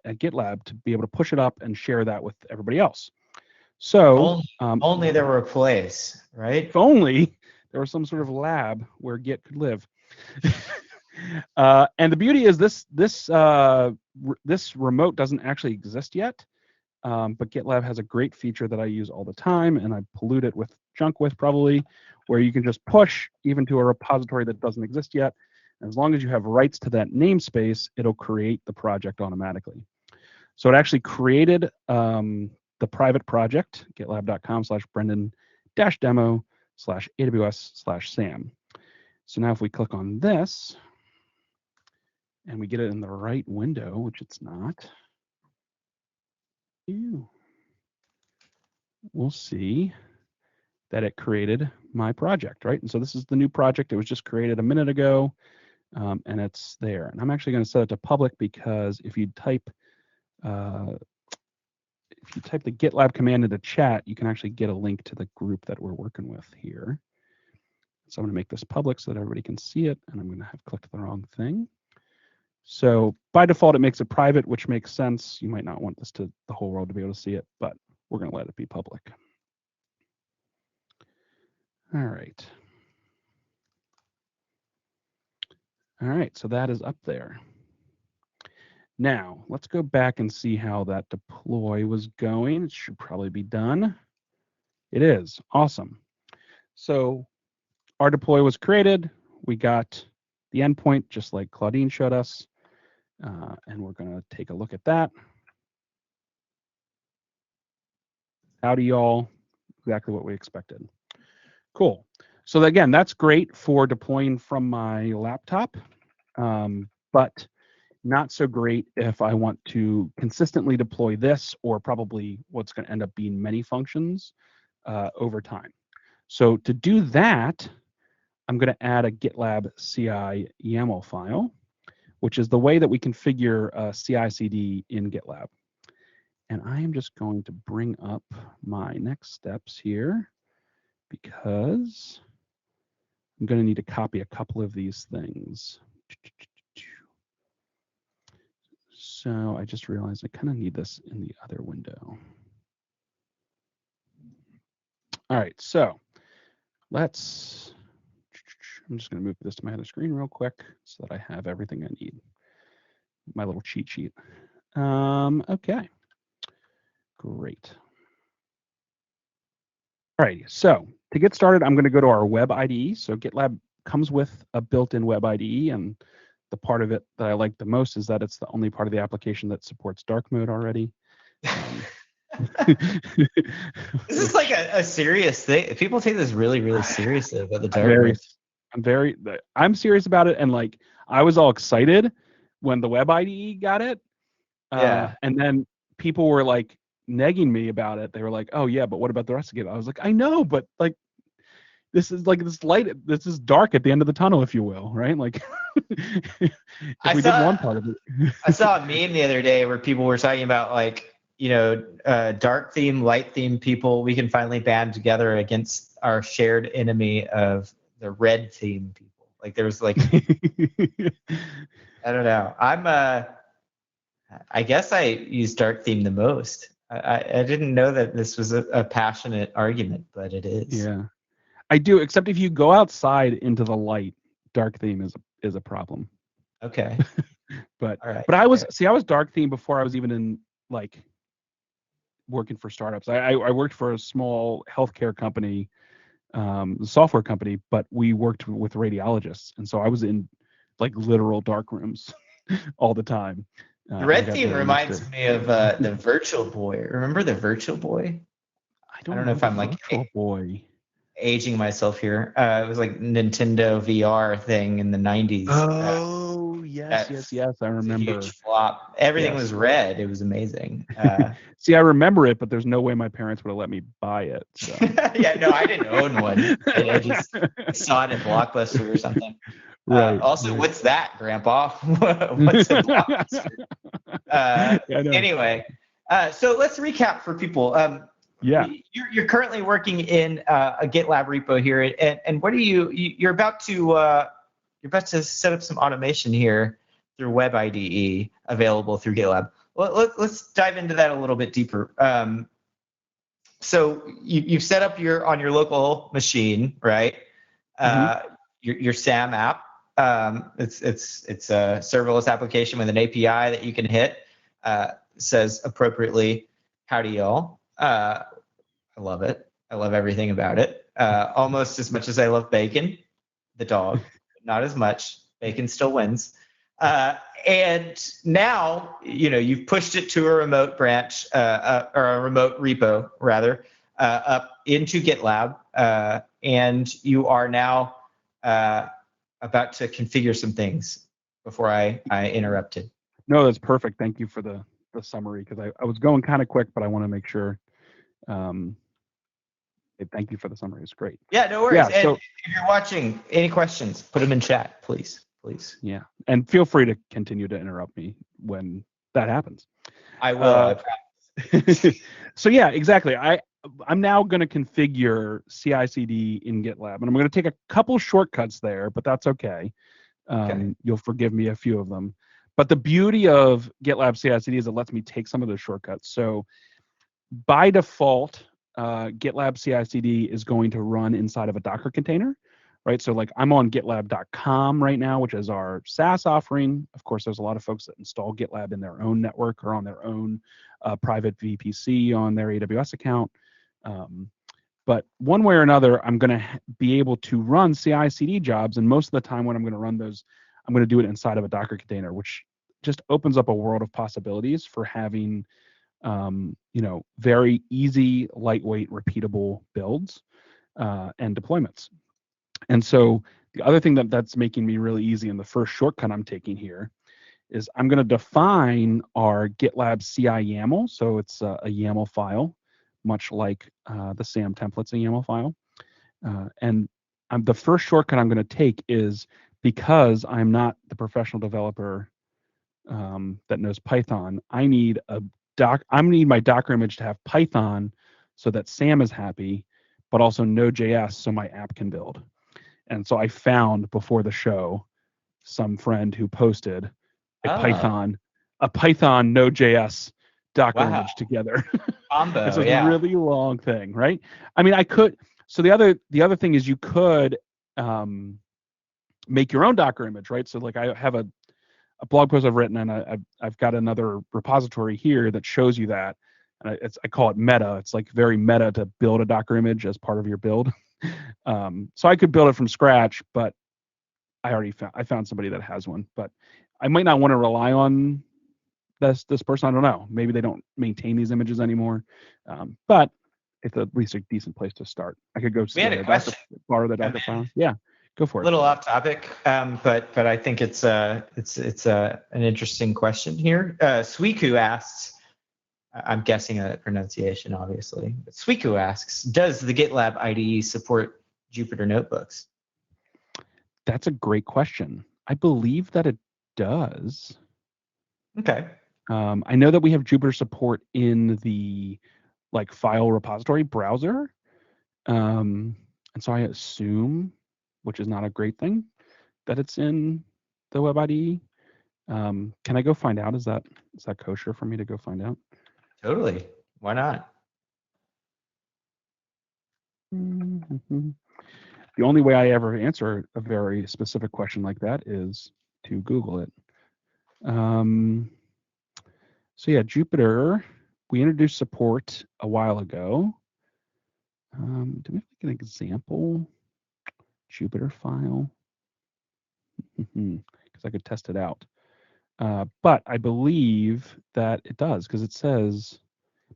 at GitLab to be able to push it up and share that with everybody else. So only there were a place, right? If only there was some sort of lab where Git could live. And the beauty is this remote doesn't actually exist yet, but GitLab has a great feature that I use all the time, and I pollute it with junk with probably, where you can just push even to a repository that doesn't exist yet. And as long as you have rights to that namespace, it'll create the project automatically. So it actually created the private project, gitlab.com/brendan-demo/AWS/SAM. So now if we click on this and we get it in the right window, which it's not, we'll see that it created my project, right? And so this is the new project. It was just created a minute ago, and it's there. And I'm actually going to set it to public because if you type the GitLab command into chat, you can actually get a link to the group that we're working with here. So I'm going to make this public so that everybody can see it, and I'm going to have clicked the wrong thing. So by default, it makes it private, which makes sense. You might not want this to the whole world to be able to see it, but we're going to let it be public. All right. All right, so that is up there. Now, let's go back and see how that deploy was going. It should probably be done. It is. Awesome. So our deploy was created. We got the endpoint, just like Claudine showed us. And we're going to take a look at that. Howdy, y'all. Exactly what we expected. Cool. So again, that's great for deploying from my laptop, but not so great if I want to consistently deploy this, or probably what's going to end up being many functions over time. So to do that, I'm going to add a GitLab CI YAML file, which is the way that we configure CI/CD in GitLab. And I am just going to bring up my next steps here because I'm going to need to copy a couple of these things. So I just realized I kind of need this in the other window. All right, so I'm just going to move this to my other screen real quick so that I have everything I need. My little cheat sheet. Okay, great. All right, so to get started, I'm going to go to our web IDE. So GitLab comes with a built-in web IDE, and the part of it that I like the most is that it's the only part of the application that supports dark mode already. This is like a serious thing. People take this really, really seriously about the dark mode. I'm serious about it, and like I was all excited when the web IDE got it. Yeah. And then people were like negging me about it. They were like, "Oh yeah, but what about the rest of it?" I was like, "I know, but like this is like this light. This is dark at the end of the tunnel, if you will, right?" Like if we did one part of it. I saw a meme the other day where people were talking about like, dark theme, light theme people. We can finally band together against our shared enemy of the red theme people. Like there was like, I don't know. I guess I use dark theme the most. I didn't know that this was a passionate argument, but it is. Yeah, I do. Except if you go outside into the light, dark theme is a problem. Okay. But all right. But I was dark theme before I was even in like working for startups. I worked for a small healthcare company, software company, but we worked with radiologists, and so I was in like literal dark rooms all the time. The And I red got theme really used to reminds it. me of the Virtual Boy. Remember the Virtual Boy? I I don't don't know know if the I'm like Virtual Boy. aging myself here. It was like Nintendo VR thing in the 90s. Oh, yes, That yes, yes. I was a huge remember. flop. Everything Yes. was red. It was amazing. See, I remember it, but there's no way my parents would have let me buy it. So. Yeah, no, I didn't own one. I just saw it at Blockbuster or something. Right. Also, right. what's that, Grandpa? What's a Blockbuster? Yeah, I know. Anyway, so let's recap for people. Yeah. You're currently working in a GitLab repo here, and what are you're about to set up some automation here through Web IDE available through GitLab. Let's dive into that a little bit deeper. So you've set up on your local machine, right? Your SAM app. It's a serverless application with an API that you can hit. Says appropriately, howdy y'all. I love it. I love everything about it. Almost as much as I love Bacon, the dog, but not as much. Bacon still wins. And now, you've pushed it to a remote branch, or a remote repo, rather, up into GitLab, and you are now about to configure some things before I interrupted. No, that's perfect. Thank you for the summary, because I was going kind of quick, but I want to make sure. Thank you for the summary. It's great. Yeah, no worries. Yeah, And so, if you're watching, any questions, put them in chat, please. yeah, and feel free to continue to interrupt me when that happens. I will. I promise. So yeah, exactly. I'm now going to configure CI/CD in GitLab, and I'm going to take a couple shortcuts there, but that's okay. Okay. You'll forgive me a few of them. But the beauty of GitLab CI/CD is it lets me take some of those shortcuts. So by default, GitLab CI/CD is going to run inside of a Docker container, right? So like I'm on GitLab.com right now, which is our SaaS offering. Of course, there's a lot of folks that install GitLab in their own network or on their own private VPC on their AWS account. But one way or another, I'm going to be able to run CI/CD jobs, and most of the time when I'm going to run those, I'm going to do it inside of a Docker container, which just opens up a world of possibilities for having very easy, lightweight, repeatable builds and deployments. And so the other thing that's making me really easy, and the first shortcut I'm taking here, is I'm going to define our GitLab CI YAML. So it's a YAML file, much like the SAM template's a YAML file. And the first shortcut I'm going to take is, because I'm not the professional developer that knows Python, I need my Docker image to have Python so that SAM is happy, but also Node.js so my app can build. And so I found before the show some friend who posted a Python Node.js Docker image together. Combo, It's a yeah. really long thing, right? I mean, I could. So the other thing is you could make your own Docker image, right? So like I have a blog post I've written, and I've got another repository here that shows you that. And I call it meta. It's like very meta to build a Docker image as part of your build. So I could build it from scratch, but I found somebody that has one. But I might not want to rely on this person. I don't know. Maybe they don't maintain these images anymore. But it's at least a decent place to start. I could go borrow the Docker file. Yeah. Go for it. A little off topic, but I think it's an interesting question here. Swiku asks, I'm guessing a pronunciation, obviously. But Swiku asks, does the GitLab IDE support Jupyter notebooks? That's a great question. I believe that it does. Okay. I know that we have Jupyter support in the file repository browser, and so I assume, which is not a great thing, that it's in the Web IDE. Can I go find out? Is that kosher for me to go find out? Totally. Why not? Mm-hmm. The only way I ever answer a very specific question like that is to Google it. So yeah, Jupyter we introduced support a while ago. Do we have like an example Jupyter file? Because I could test it out. But I believe that it does, because it says,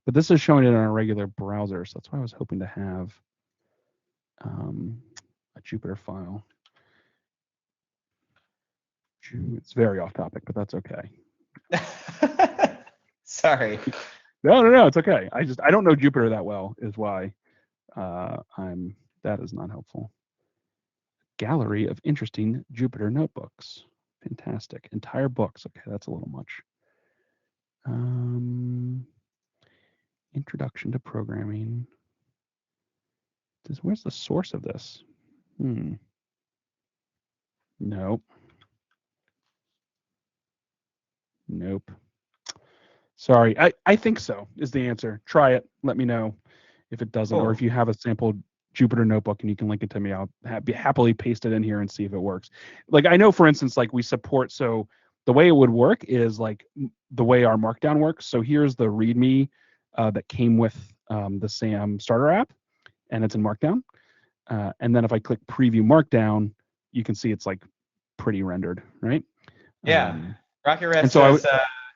but this is showing it on a regular browser, so that's why I was hoping to have a Jupyter file. It's very off topic, but that's okay. Sorry. No, it's okay. I don't know Jupyter that well, is why that is not helpful. Gallery of interesting Jupyter notebooks. Fantastic. Entire books. Okay, that's a little much. Introduction to programming. Where's the source of this? Nope. Sorry, I think so is the answer. Try it. Let me know if it doesn't, or if you have a sample Jupyter notebook and you can link it to me, I'll happily paste it in here and see if it works. Like I know, for instance, like we support, so the way it would work is like the way our Markdown works. So here's the README that came with the SAM starter app, and it's in Markdown. And then if I click preview Markdown, you can see it's like pretty rendered, right? Yeah. Rocket Red says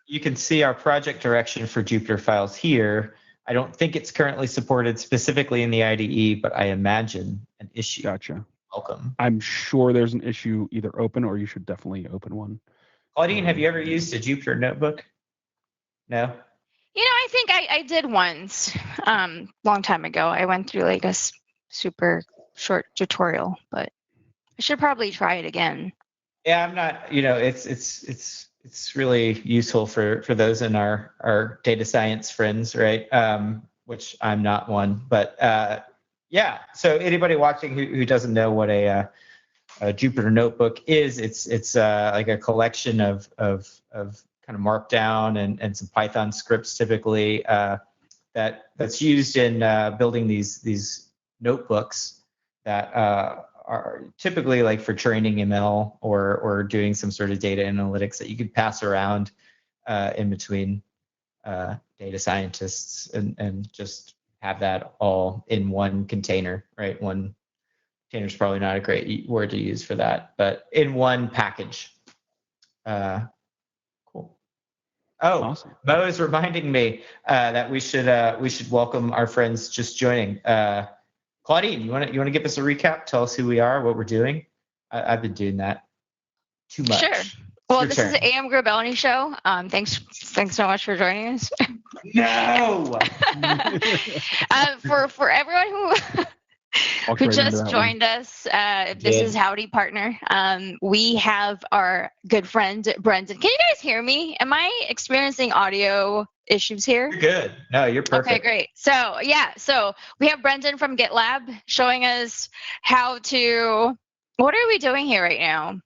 you can see our project direction for Jupyter files here. I don't think it's currently supported specifically in the IDE, but I imagine an issue. Gotcha. Welcome. I'm sure there's an issue either open, or you should definitely open one. Claudine, have you ever used a Jupyter notebook? No? I think I did once, long time ago. I went through like a super short tutorial, but I should probably try it again. Yeah, I'm not, it's really useful for those in our data science friends, right? Which I'm not one, but yeah. So anybody watching who doesn't know what a Jupyter notebook is, it's like a collection of kind of Markdown and some Python scripts typically that's used in building these notebooks that are typically like for training ML or doing some sort of data analytics that you could pass around in between data scientists and just have that all in one container, right? One container is probably not a great word to use for that, but in one package. Cool. Oh, awesome. Mo is reminding me that we should welcome our friends just joining. Claudine, you want to give us a recap? Tell us who we are, what we're doing. I've been doing that too much. Sure. Well, this is the AM Grabellini show. Thanks so much for joining us. No. For everyone who just joined us, this is Howdy Partner. We have our good friend Brendan. Can you guys hear me? Am I experiencing audio issues here? You're good. No, you're perfect. Okay, great. So we have Brendan from Gitlab showing us how to. What are we doing here right now?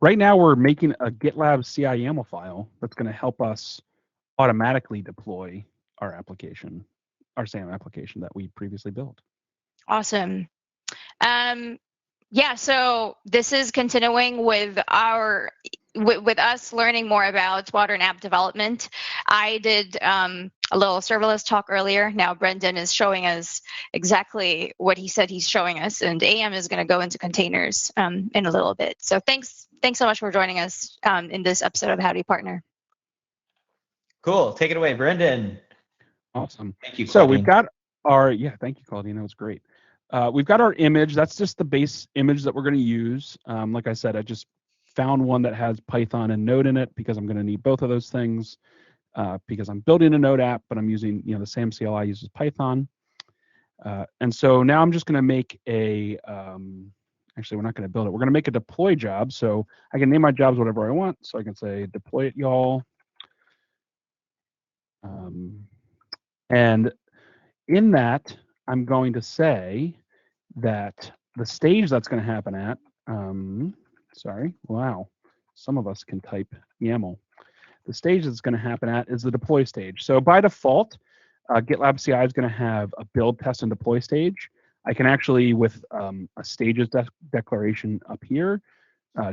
Right now, we're making a Gitlab CI YAML file that's going to help us automatically deploy our application, our SAM application that we previously built. Awesome. Yeah, so this is continuing with with us learning more about modern app development. I did a little serverless talk earlier. Now Brendan is showing us exactly what he said he's showing us, and AM is going to go into containers in a little bit. So thanks so much for joining us in this episode of Howdy Partner. Cool. Take it away, Brendan. Awesome. Thank you, Claudine. So we've got our, thank you, Claudine. That was great. We've got our image. That's just the base image that we're going to use. Like I said, I just found one that has Python and Node in it because I'm going to need both of those things because I'm building a Node app, but I'm using, the SAM CLI uses Python. And so now I'm just going to make a, actually, we're not going to build it. We're going to make a deploy job. So I can name my jobs whatever I want. So I can say deploy it, y'all. And in that, I'm going to say that the stage that's going to happen at, wow, some of us can type YAML. The stage that's going to happen at is the deploy stage. So by default, GitLab CI is going to have a build, test, and deploy stage. I can actually, with a stages declaration up here,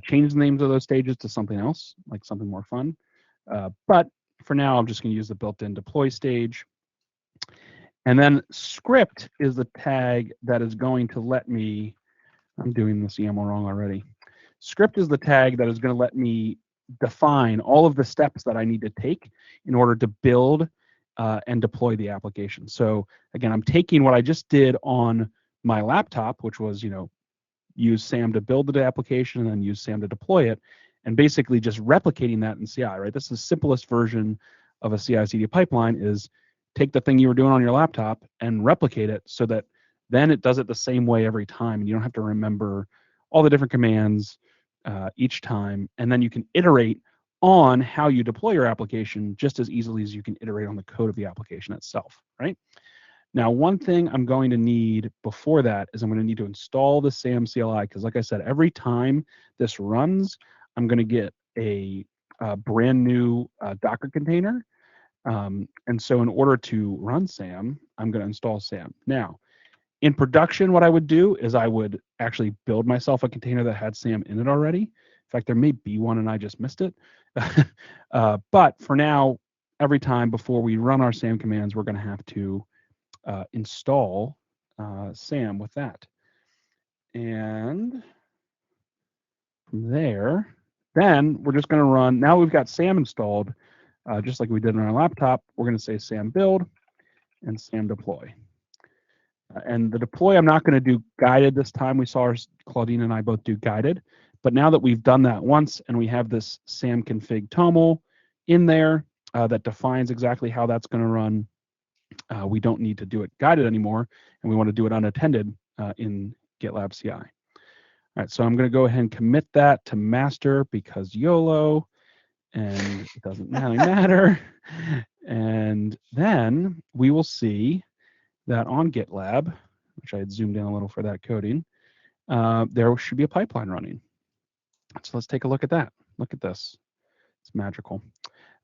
change the names of those stages to something else, like something more fun. But For now, I'm just going to use the built-in deploy stage. And then script is the tag that is going to let me, I'm doing this YAML wrong already. Script is the tag that is going to let me define all of the steps that I need to take in order to build and deploy the application. So again, I'm taking what I just did on my laptop, which was, use SAM to build the application and then use SAM to deploy it, and basically just replicating that in CI, right? This is the simplest version of a CI/CD pipeline, is take the thing you were doing on your laptop and replicate it so that then it does it the same way every time, and you don't have to remember all the different commands each time, and then you can iterate on how you deploy your application just as easily as you can iterate on the code of the application itself, right? Now, one thing I'm going to need before that is I'm going to need to install the SAM CLI, because like I said, every time this runs, I'm going to get a brand new Docker container. And so in order to run SAM, I'm going to install SAM. Now, in production, what I would do is I would actually build myself a container that had SAM in it already. In fact, there may be one and I just missed it. But for now, every time before we run our SAM commands, we're going to have to install SAM with that. And from there, then we're just going to run, now we've got SAM installed, just like we did on our laptop, we're going to say SAM build and SAM deploy. And the deploy, I'm not going to do guided this time. We saw Claudine and I both do guided. But now that we've done that once and we have this SAM config toml in there that defines exactly how that's going to run, we don't need to do it guided anymore, and we want to do it unattended in GitLab CI. All right, so I'm going to go ahead and commit that to master because YOLO, and it doesn't really matter. And then we will see that on GitLab, which I had zoomed in a little for that coding, there should be a pipeline running. So let's take a look at that. Look at this. It's magical.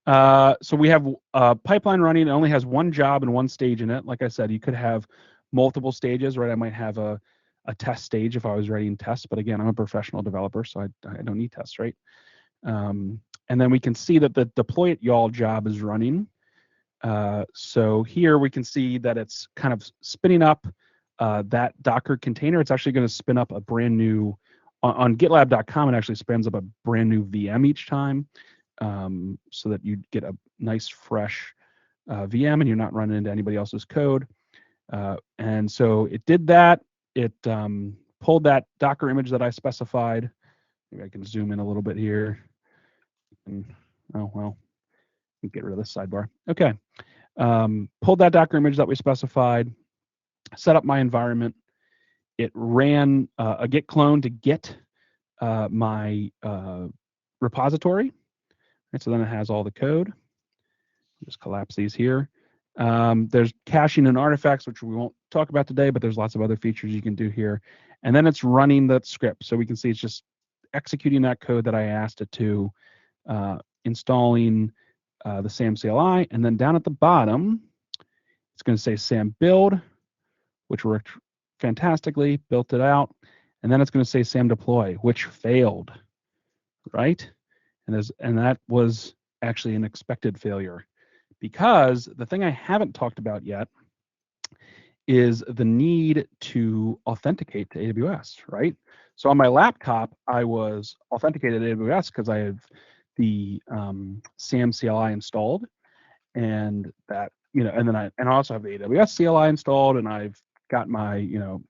So we have a pipeline running. It only has one job and one stage in it. Like I said, you could have multiple stages, right? I might have a test stage if I was writing tests, but again, I'm a professional developer, so I don't need tests, right? And then we can see that the deploy it y'all job is running. So here we can see that it's kind of spinning up that Docker container. It's actually going to spin up a brand new, on GitLab.com, it actually spins up a brand new VM each time. So that you get a nice fresh VM and you're not running into anybody else's code. And so it did that. It pulled that Docker image that I specified. Maybe I can zoom in a little bit here. And, oh, well, get rid of this sidebar. Okay. Pulled that Docker image that we specified, set up my environment. It ran a git clone to get my repository. And so then it has all the code. Just collapse these here. There's caching and artifacts, which we won't talk about today, but there's lots of other features you can do here. And then it's running the script. So we can see it's just executing that code that I asked it to, installing the SAM CLI. And then down at the bottom, it's going to say SAM build, which worked fantastically, built it out. And then it's going to say SAM deploy, which failed, right? And that was actually an expected failure, because the thing I haven't talked about yet is the need to authenticate to AWS, right? So on my laptop, I was authenticated to AWS because I have the SAM CLI installed, and that, and then I also have the AWS CLI installed, and I've got my,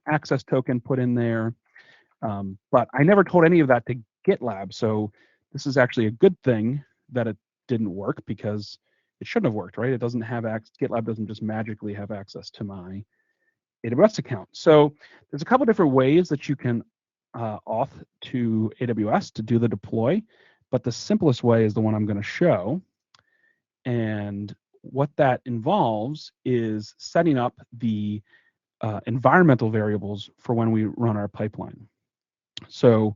access token put in there. But I never told any of that to GitLab. So this is actually a good thing that it didn't work, because it shouldn't have worked, right? It doesn't have access. GitLab doesn't just magically have access to my AWS account. So there's a couple different ways that you can auth to AWS to do the deploy, but the simplest way is the one I'm going to show. And what that involves is setting up the environmental variables for when we run our pipeline. So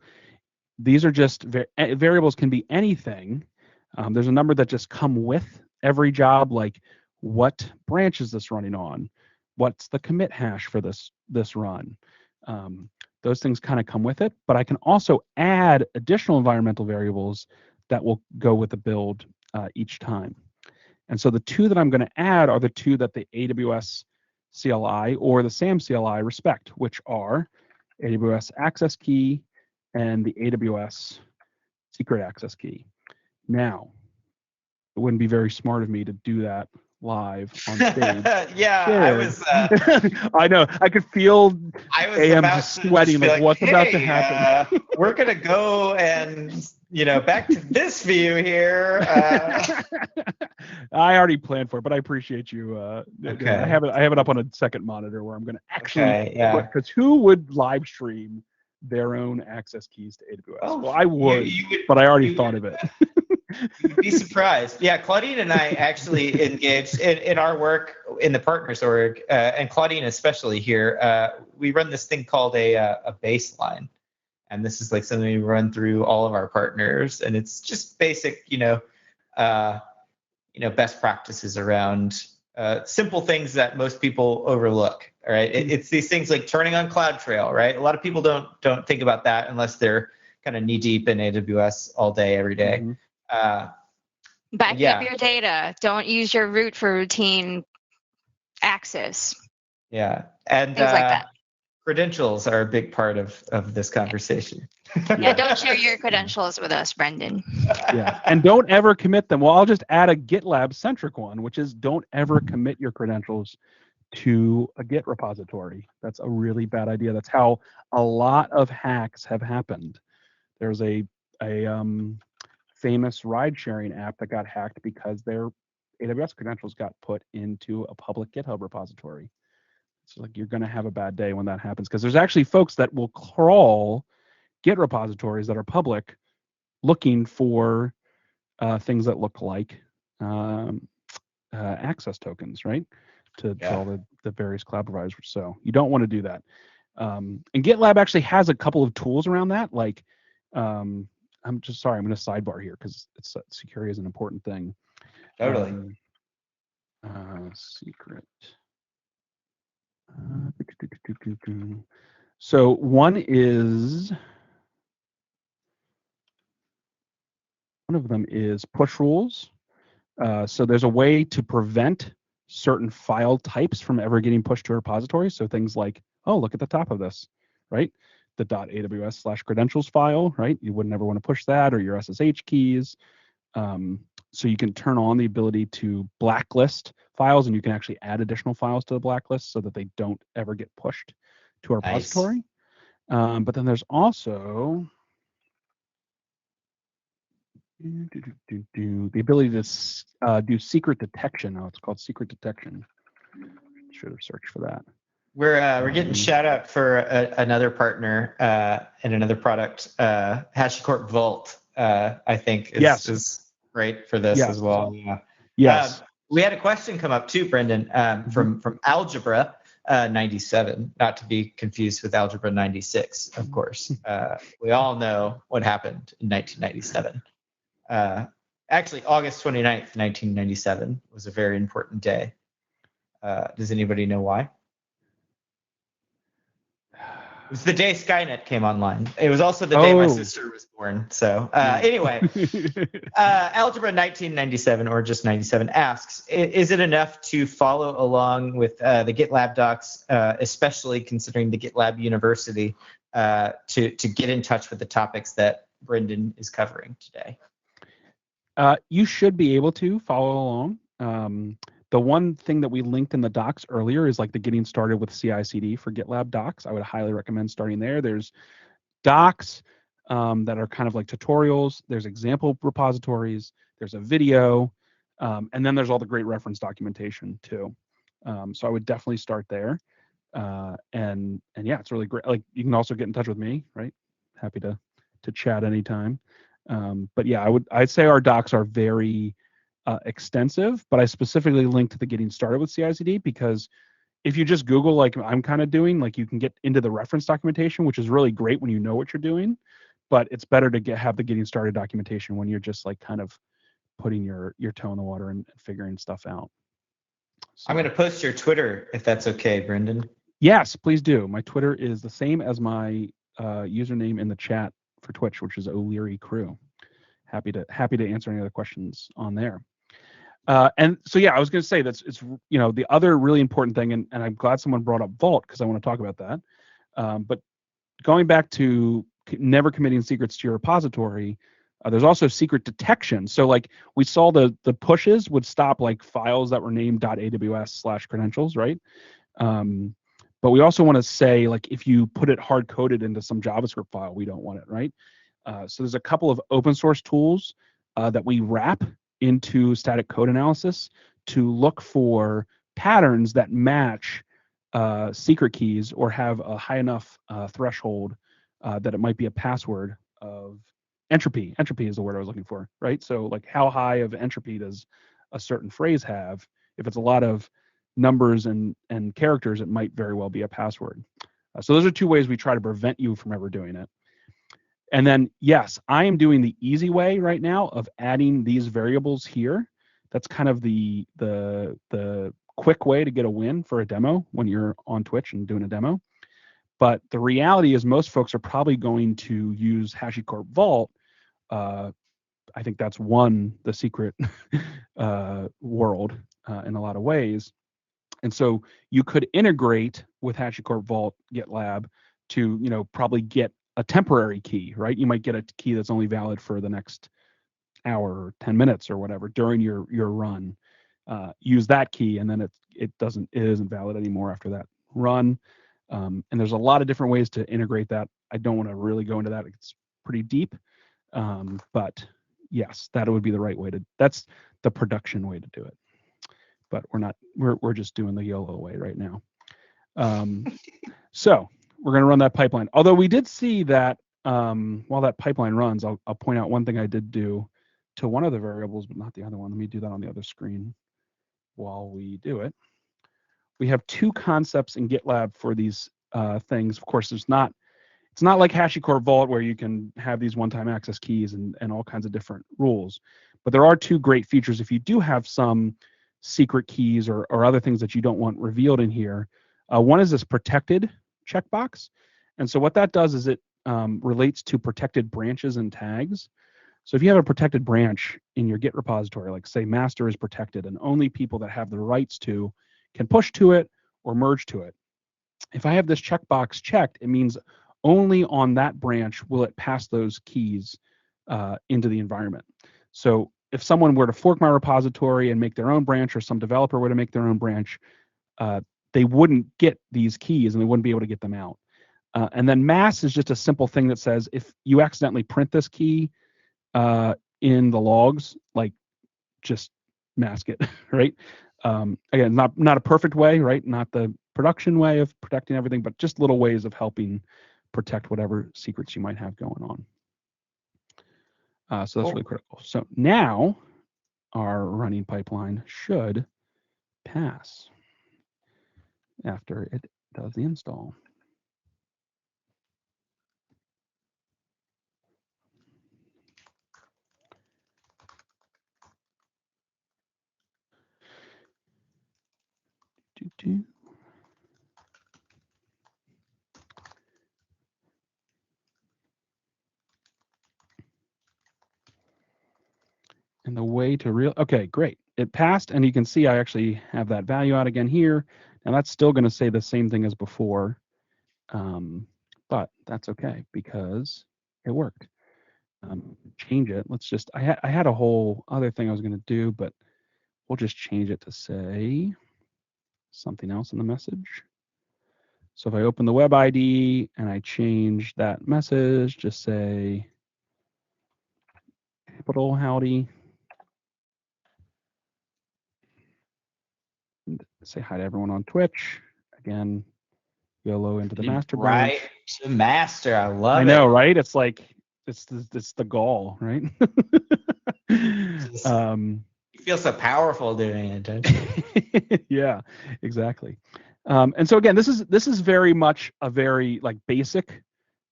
these are just variables, can be anything. There's a number that just come with every job, like what branch is this running on? What's the commit hash for this run? Those things kind of come with it, but I can also add additional environmental variables that will go with the build each time. And so the two that I'm going to add are the two that the AWS CLI or the SAM CLI respect, which are AWS access key and the AWS secret access key. Now, it wouldn't be very smart of me to do that live on stage. Yeah, Sure. I know. I could feel I was AM about just to sweating, be like, what's about to happen? we're gonna go and back to this view here. I already planned for it, but I appreciate you. Okay. I have it up on a second monitor where I'm going to actually. Because who would live stream their own access keys to AWS? Oh, well, I would, you would, but I already thought of it. You'd be surprised. Yeah, Claudine and I actually engaged in our work in the partners org, and Claudine especially here. We run this thing called a baseline, and this is like something we run through all of our partners, and it's just basic, best practices around simple things that most people overlook. All right, it's these things like turning on CloudTrail, right? A lot of people don't think about that unless they're kind of knee deep in AWS all day, every day. Back up your data. Don't use your root for routine access. Yeah, and things like that. Credentials are a big part of this conversation. Yeah, don't share your credentials with us, Brendan. Yeah, and don't ever commit them. Well, I'll just add a GitLab centric one, which is don't ever commit your credentials to a Git repository. That's a really bad idea. That's how a lot of hacks have happened. There's a famous ride-sharing app that got hacked because their AWS credentials got put into a public GitHub repository. It's like you're going to have a bad day when that happens, because there's actually folks that will crawl Git repositories that are public looking for things that look like access tokens, right? To all the various cloud providers. So you don't want to do that. And GitLab actually has a couple of tools around that. Like, I'm just sorry, I'm going to sidebar here because security is an important thing. Totally. Secret. So one of them is push rules. So there's a way to prevent certain file types from ever getting pushed to a repository. So things like, oh, look at the top of this, right? The .aws/credentials file, right? You would never want to push that, or your SSH keys. So you can turn on the ability to blacklist files, and you can actually add additional files to the blacklist so that they don't ever get pushed to a repository. Nice. But then there's also the ability to do secret detection. Oh, it's called secret detection. Should have searched for that. We're getting shout out for another partner and another product, HashiCorp Vault. I think is great for this as well. Yeah. Yes. We had a question come up too, Brendan, from Algebra 97, not to be confused with Algebra 96, of course. We all know what happened in 1997. Actually, August 29th, 1997 was a very important day. Does anybody know why? It was the day Skynet came online. It was also the day my sister was born. So anyway, Algebra 1997, or just 97, asks, is it enough to follow along with the GitLab docs, especially considering the GitLab University, to get in touch with the topics that Brendan is covering today? You should be able to follow along. The one thing that we linked in the docs earlier is like the getting started with CI/CD for GitLab docs. I would highly recommend starting there. There's docs that are kind of like tutorials. There's example repositories. There's a video, and then there's all the great reference documentation too. So I would definitely start there. And yeah, it's really great. Like, you can also get in touch with me, right? Happy to chat anytime. But yeah, I'd say our docs are very extensive, but I specifically linked to the getting started with CI/CD because if you just Google, like I'm kind of doing, like, you can get into the reference documentation, which is really great when you know what you're doing, but it's better to have the getting started documentation when you're just like kind of putting your toe in the water and figuring stuff out. So, I'm going to post your Twitter if that's okay, Brendan. Yes, please do. My Twitter is the same as my username in the chat for Twitch, which is O'Leary Crew. Happy to answer any other questions on there. And so, yeah, I was going to say that's the other really important thing, and I'm glad someone brought up Vault because I want to talk about that. But going back to never committing secrets to your repository, there's also secret detection. So like we saw the pushes would stop like files that were named .aws/credentials, right? But we also want to say like if you put it hard coded into some JavaScript file, we don't want it, right? So there's a couple of open source tools that we wrap into static code analysis to look for patterns that match secret keys or have a high enough threshold that it might be a password of entropy. Entropy is the word I was looking for, right? So like how high of entropy does a certain phrase have? If it's a lot of numbers and characters, it might very well be a password. So those are two ways we try to prevent you from ever doing it. And then, yes, I am doing the easy way right now of adding these variables here. That's kind of the quick way to get a win for a demo when you're on Twitch and doing a demo. But the reality is most folks are probably going to use HashiCorp Vault. I think that's the secret world in a lot of ways. And so you could integrate with HashiCorp Vault GitLab to, probably get a temporary key, right? You might get a key that's only valid for the next hour or 10 minutes or whatever during your run. Use that key, and then it isn't valid anymore after that run. And there's a lot of different ways to integrate that. I don't want to really go into that. It's pretty deep. But yes, that would be the right way that's the production way to do it. But we're just doing the YOLO way right now. So we're going to run that pipeline. Although we did see that while that pipeline runs, I'll point out one thing I did do to one of the variables, but not the other one. Let me do that on the other screen while we do it. We have two concepts in GitLab for these things. Of course, it's not like HashiCorp Vault where you can have these one-time access keys and all kinds of different rules. But there are two great features. If you do have some secret keys or other things that you don't want revealed in here, one is this protected checkbox. And so what that does is it relates to protected branches and tags. So if you have a protected branch in your Git repository, like say master is protected and only people that have the rights to can push to it or merge to it. If I have this checkbox checked, it means only on that branch will it pass those keys into the environment. So if someone were to fork my repository and make their own branch, or some developer were to make their own branch, they wouldn't get these keys and they wouldn't be able to get them out. And then mass is just a simple thing that says if you accidentally print this key in the logs, like just mask it, right? Again, not a perfect way, right? Not the production way of protecting everything, but just little ways of helping protect whatever secrets you might have going on. So that's really critical. So now our running pipeline should pass after it does the install. And the way to okay, great. It passed, and you can see I actually have that value out again here. Now that's still going to say the same thing as before, but that's okay because it worked. Change it. Let's just, I had a whole other thing I was going to do, but we'll just change it to say something else in the message. So if I open the web ID and I change that message, just say capital Howdy. And say hi to everyone on Twitch. Again, YOLO into the master branch. Right to master. I love it. I know, right? It's like it's the goal, right? You feel so powerful doing it, don't you? Yeah, exactly. And so again, this is very much a very like basic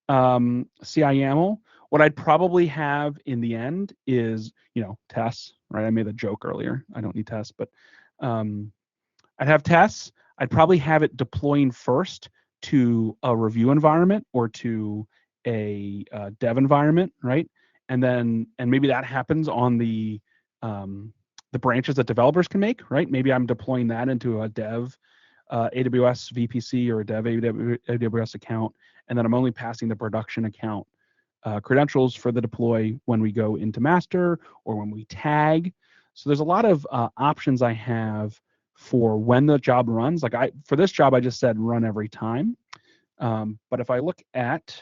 CI YAML. What I'd probably have in the end is, tests, right? I made a joke earlier. I don't need tests, but I'd have tests. I'd probably have it deploying first to a review environment or to a dev environment, right? And maybe that happens on the the branches that developers can make, right? Maybe I'm deploying that into a dev AWS VPC or a dev AWS account, and then I'm only passing the production account credentials for the deploy when we go into master or when we tag. So there's a lot of options I have for when the job runs. Like for this job, I just said run every time. But if I look at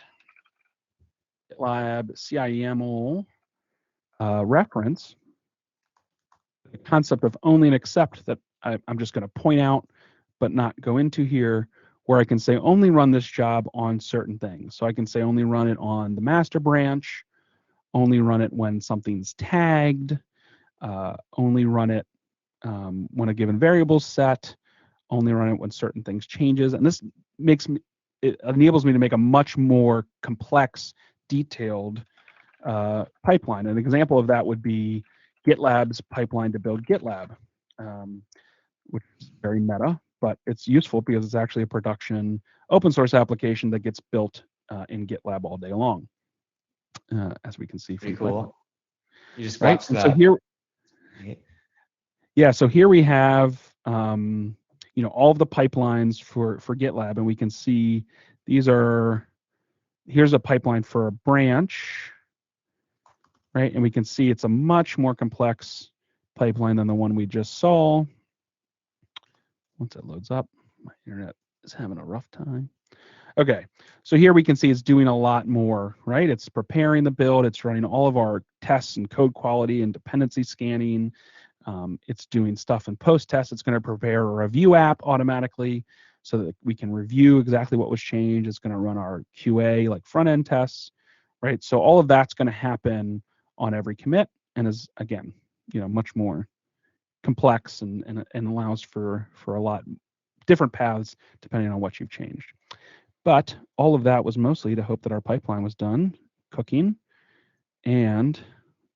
GitLab CI/YAML reference, the concept of only and except that I'm just going to point out but not go into here, where I can say only run this job on certain things. So I can say only run it on the master branch, only run it when something's tagged, only run it when a given variable's set, only run it when certain things changes. And this it enables me to make a much more complex, detailed pipeline. An example of that would be GitLab's pipeline to build GitLab, which is very meta, but it's useful because it's actually a production open source application that gets built in GitLab all day long, as we can see from Pretty cool. You just right. watched And that. so here, yeah. So here we have all of the pipelines for GitLab, and we can see here's a pipeline for a branch, right? And we can see it's a much more complex pipeline than the one we just saw. Once it loads up, my internet is having a rough time. Okay, so here we can see it's doing a lot more, right? It's preparing the build, it's running all of our tests and code quality and dependency scanning. It's doing stuff in post-test. It's going to prepare a review app automatically so that we can review exactly what was changed. It's going to run our QA, like front-end tests, right? So all of that's going to happen on every commit and is, again, much more complex and allows for a lot different paths depending on what you've changed. But all of that was mostly to hope that our pipeline was done cooking. And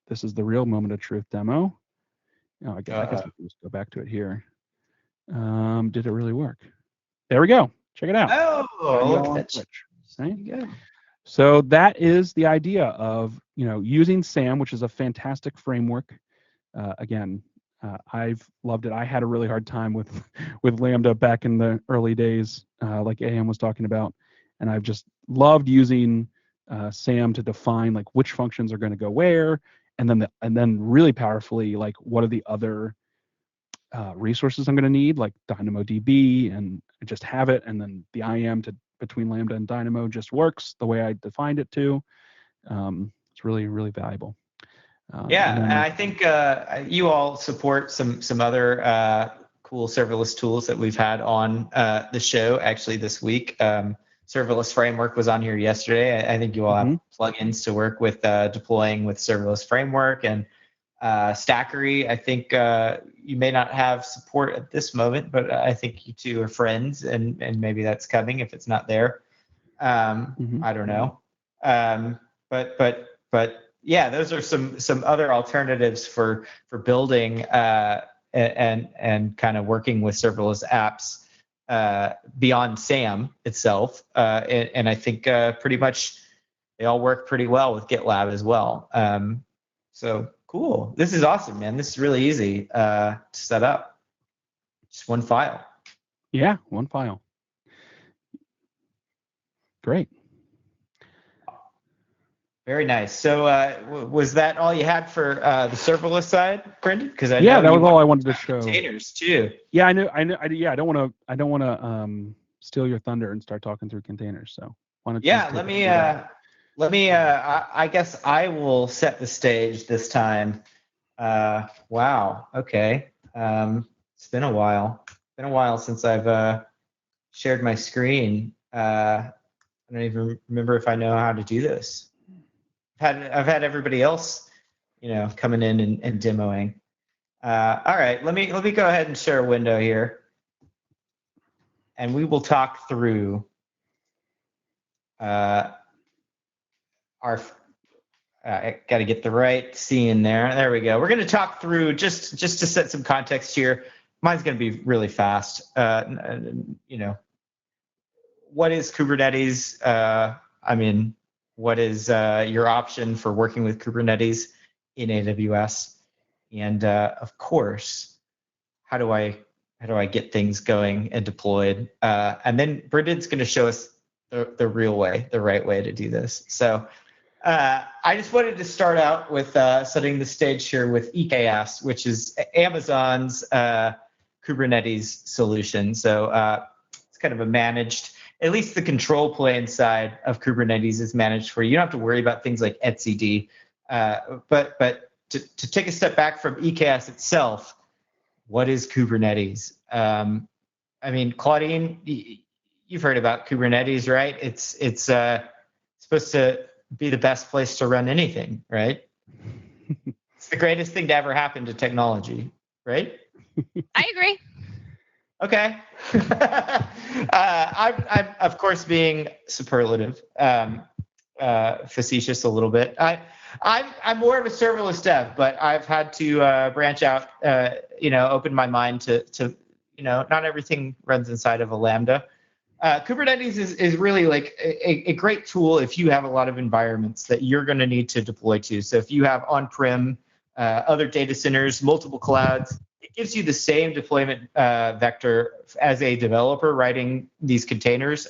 this is the real moment of truth demo. Oh, I guess we can just go back to it here. Did it really work? There we go. Check it out. Oh, look at that. Twitch, right? Yeah. So that is the idea of using SAM, which is a fantastic framework. Again, I've loved it. I had a really hard time with Lambda back in the early days, like AM was talking about, and I've just loved using SAM to define like which functions are going to go where, and then really powerfully like what are the other resources I'm going to need, like DynamoDB, and just have it, and then the IAM between Lambda and Dynamo just works the way I defined it to. It's really, really valuable. And I think you all support some other cool serverless tools that we've had on the show actually this week. Serverless Framework was on here yesterday. I think you all have plugins to work with deploying with Serverless Framework, and Stackery. I think you may not have support at this moment, but I think you two are friends, and maybe that's coming if it's not there. I don't know. But yeah, those are some other alternatives for building and kind of working with serverless apps beyond SAM itself. And I think pretty much they all work pretty well with GitLab as well. So cool. This is awesome, man. This is really easy to set up. Just one file. Yeah, one file. Great. Very nice. So was that all you had for the serverless side, Brendan? Because that was all I wanted to show. Containers too. Yeah, I know. Yeah, I don't want to steal your thunder and start talking through containers. So why don't you? Yeah, let me. I guess I will set the stage this time. Wow. Okay. It's been a while. Been a while since I've shared my screen. I don't even remember if I know how to do this. I've had everybody else, coming in and demoing. All right, let me go ahead and share a window here, and we will talk through our. I got to get the right scene there. There we go. We're going to talk through just to set some context here. Mine's going to be really fast. What is Kubernetes? What is your option for working with Kubernetes in AWS? And of course, how do I get things going and deployed? And then Brendan's going to show us the real way, the right way to do this. So I just wanted to start out with setting the stage here with EKS, which is Amazon's Kubernetes solution. So it's kind of a managed, at least the control plane side of Kubernetes is managed for you. You don't have to worry about things like etcd. But to take a step back from EKS itself, what is Kubernetes? I mean, Claudine, you've heard about Kubernetes, right? It's supposed to be the best place to run anything, right? It's the greatest thing to ever happen to technology, right? I agree. Okay. I'm of course being superlative, facetious a little bit. I'm more of a serverless dev, but I've had to branch out, open my mind to not everything runs inside of a Lambda. Kubernetes is really like a great tool if you have a lot of environments that you're going to need to deploy to. So if you have on-prem, other data centers, multiple clouds, it gives you the same deployment vector as a developer writing these containers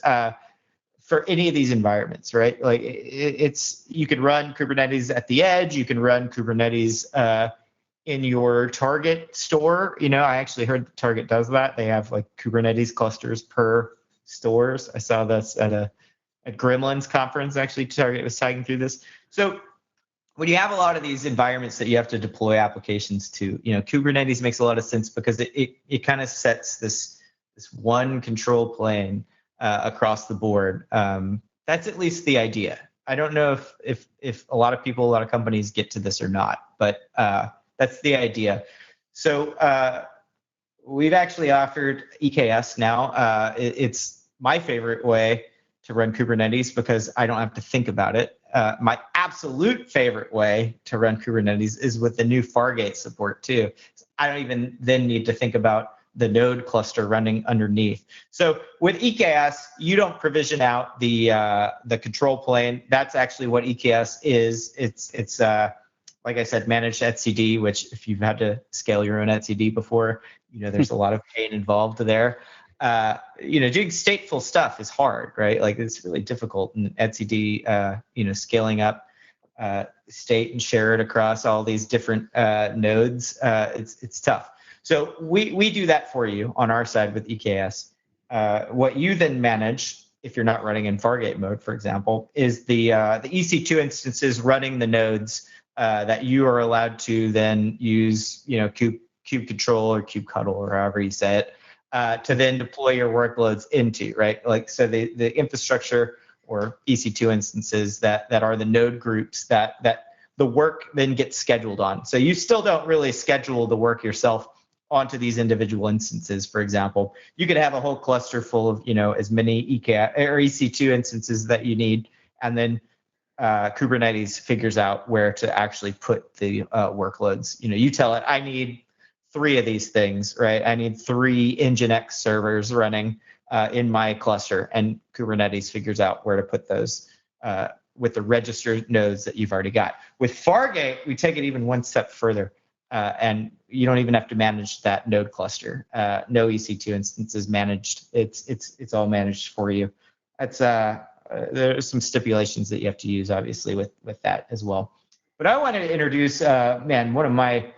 for any of these environments, right? Like you can run Kubernetes at the edge, you can run Kubernetes in your Target store. I actually heard that Target does that. They have like Kubernetes clusters per stores. I saw this at Gremlins conference. Actually, Target was tagging through this. So when you have a lot of these environments that you have to deploy applications to, Kubernetes makes a lot of sense because it kind of sets this one control plane across the board. That's at least the idea. I don't know if a lot of people, a lot of companies get to this or not, but that's the idea. So we've actually offered EKS now. It's my favorite way to run Kubernetes because I don't have to think about it. My absolute favorite way to run Kubernetes is with the new Fargate support too. I don't even then need to think about the node cluster running underneath. So with EKS, you don't provision out the control plane. That's actually what EKS is. It's like I said, managed etcd, which if you've had to scale your own etcd before, there's a lot of pain involved there. Doing stateful stuff is hard, right? Like it's really difficult in etcd, scaling up state and share it across all these different nodes. It's tough. So we do that for you on our side with EKS. What you then manage, if you're not running in Fargate mode, for example, is the EC2 instances running the nodes that you are allowed to then use, kube control or kube cuddle or however you say it, to then deploy your workloads into, right? Like, so the infrastructure or EC2 instances that are the node groups that the work then gets scheduled on. So you still don't really schedule the work yourself onto these individual instances. For example, you could have a whole cluster full of, as many EC2 instances that you need, and then Kubernetes figures out where to actually put the workloads. You tell it, I need 3 of these things, right? I need 3 Nginx servers running in my cluster, and Kubernetes figures out where to put those with the registered nodes that you've already got. With Fargate, we take it even one step further, and you don't even have to manage that node cluster. No EC2 instances managed. It's all managed for you. That's there's some stipulations that you have to use, obviously, with that as well. But I wanted to introduce, one of my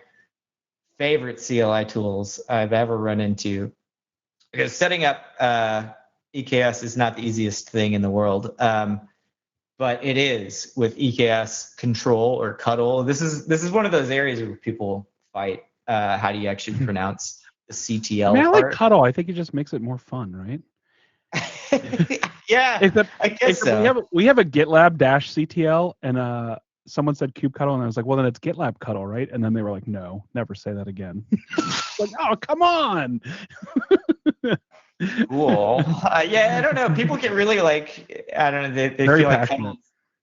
favorite CLI tools I've ever run into, because setting up EKS is not the easiest thing in the world, but it is with EKS control or cuddle. This is one of those areas where people fight. How do you actually pronounce the CTL I part? like cuddle. I think it just makes it more fun, right? Yeah, I guess so. We have a GitLab -CTL, and someone said kube cuddle, and I was like, well, then it's GitLab cuddle, right? And then they were like, no, never say that again. Like, oh, come on. Cool. Yeah, I don't know. People get really like, I don't know. They Very feel like passionate. kind of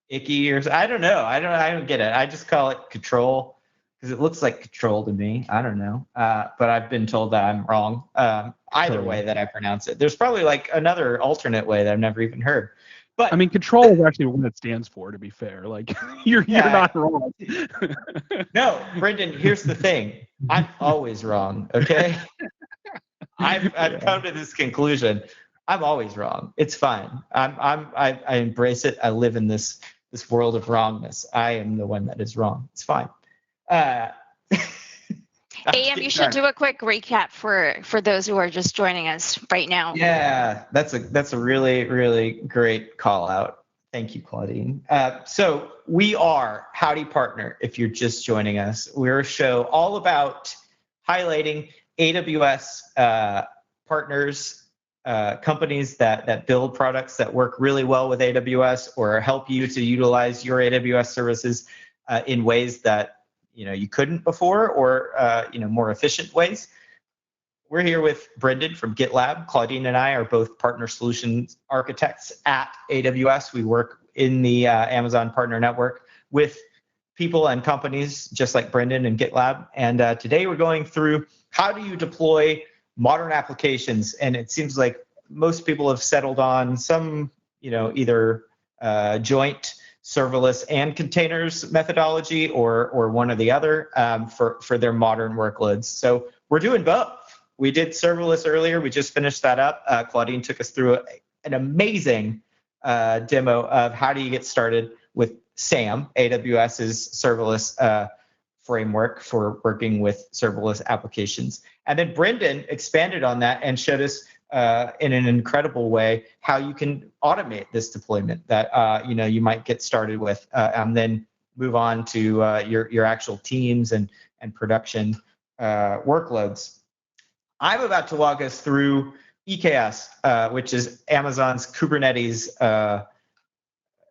icky or I don't know. I don't get it. I just call it control because it looks like control to me. I don't know. But I've been told that I'm wrong. Either way that I pronounce it. There's probably like another alternate way that I've never even heard. But I mean, control is actually what it stands for, to be fair. Like, you're not wrong. No, Brendan, here's the thing. I'm always wrong, okay? I've come to this conclusion. I'm always wrong. It's fine. I embrace it. I live in this world of wrongness. I am the one that is wrong. It's fine. AM, you should do a quick recap for those who are just joining us right now. Yeah, that's a really, really great call out. Thank you, Claudine. So we are Howdy Partner. If you're just joining us, we're a show all about highlighting AWS partners, companies that build products that work really well with AWS or help you to utilize your AWS services in ways that you couldn't before, or more efficient ways. We're here with Brendan from Gitlab. Claudine and I are both partner solutions architects at AWS. We work in the Amazon Partner Network with people and companies just like Brendan and Gitlab. And today we're going through how do you deploy modern applications. And it seems like most people have settled on some, either joint serverless and containers methodology or one or the other for their modern workloads. So we're doing both. We did serverless earlier. We just finished that up. Claudine took us through an amazing demo of how do you get started with SAM, AWS's serverless framework for working with serverless applications. And then Brendan expanded on that and showed us in an incredible way how you can automate this deployment that you might get started with, and then move on to your actual teams and production workloads. I'm about to walk us through EKS, which is Amazon's Kubernetes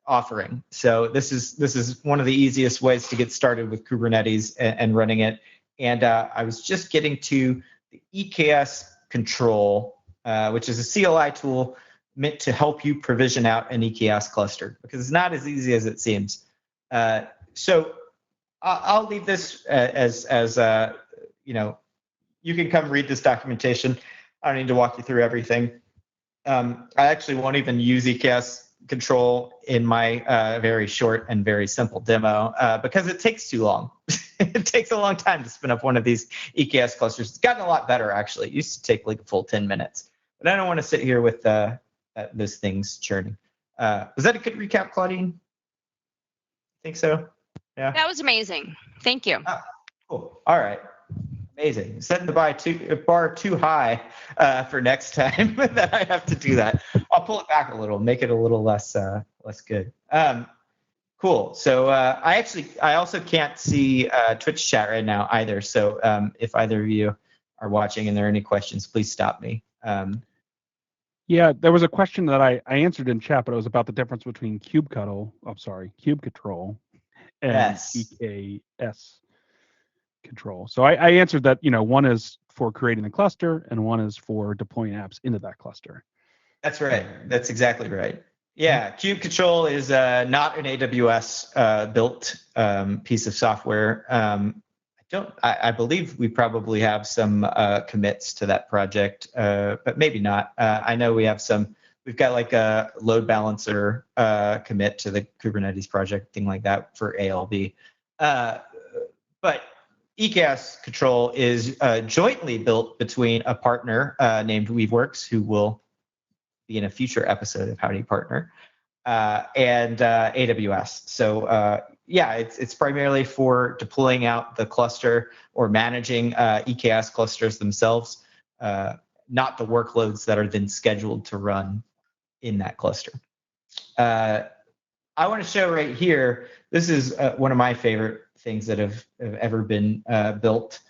offering. So this is one of the easiest ways to get started with Kubernetes and running it. And I was just getting to the EKS control, which is a CLI tool meant to help you provision out an EKS cluster, because it's not as easy as it seems. So I'll leave this as you can come read this documentation. I don't need to walk you through everything. I actually won't even use EKS control in my very short and very simple demo because it takes too long. It takes a long time to spin up one of these EKS clusters. It's gotten a lot better, actually. It used to take like a full 10 minutes. But I don't want to sit here with those things churning. Was that a good recap, Claudine? Think so? Yeah. That was amazing. Thank you. Cool. All right. Amazing. Setting the bar too high for next time that I have to do that. I'll pull it back a little, make it a little less good. Cool. So I also can't see Twitch chat right now either. So if either of you are watching and there are any questions, please stop me. Yeah, there was a question that I answered in chat, but it was about the difference between kube control and EKS control. So I answered that, one is for creating the cluster and one is for deploying apps into that cluster. That's right. That's exactly right. Yeah, kube control is not an AWS built piece of software. I believe we probably have some commits to that project, but maybe not. I know we have some. We've got like a load balancer commit to the Kubernetes project, thing like that for ALB. But EKS control is jointly built between a partner named Weaveworks, who will be in a future episode of Howdy Partner, and AWS. So it's primarily for deploying out the cluster or managing EKS clusters themselves, not the workloads that are then scheduled to run in that cluster. I want to show right here, this is one of my favorite things that have ever been built.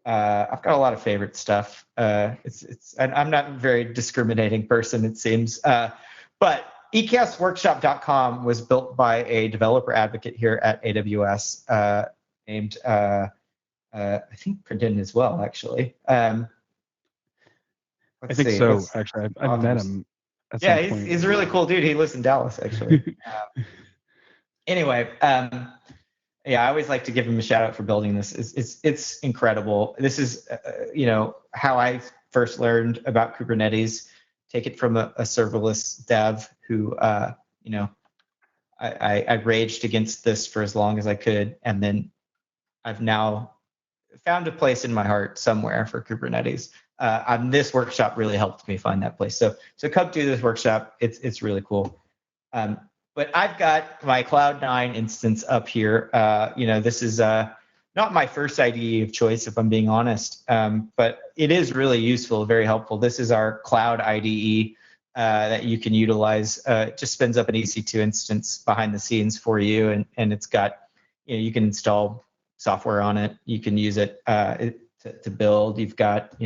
I've got a lot of favorite stuff. I'm not a very discriminating person, it seems. But EKSworkshop.com was built by a developer advocate here at AWS named, I think Brendan as well, actually. I think so, actually. I've met him at some point. He's a really cool dude. He lives in Dallas, actually. Anyway, I always like to give him a shout out for building this. It's incredible. This is, how I first learned about Kubernetes. Take it from a serverless dev who, I raged against this for as long as I could, and then I've now found a place in my heart somewhere for Kubernetes. And this workshop really helped me find that place. So come do this workshop. It's really cool. But I've got my Cloud9 instance up here. This is not my first IDE of choice, if I'm being honest, but it is really useful, very helpful. This is our Cloud IDE that you can utilize. It just spins up an EC2 instance behind the scenes for you, and it's got, you can install software on it. You can use it to build. You've got,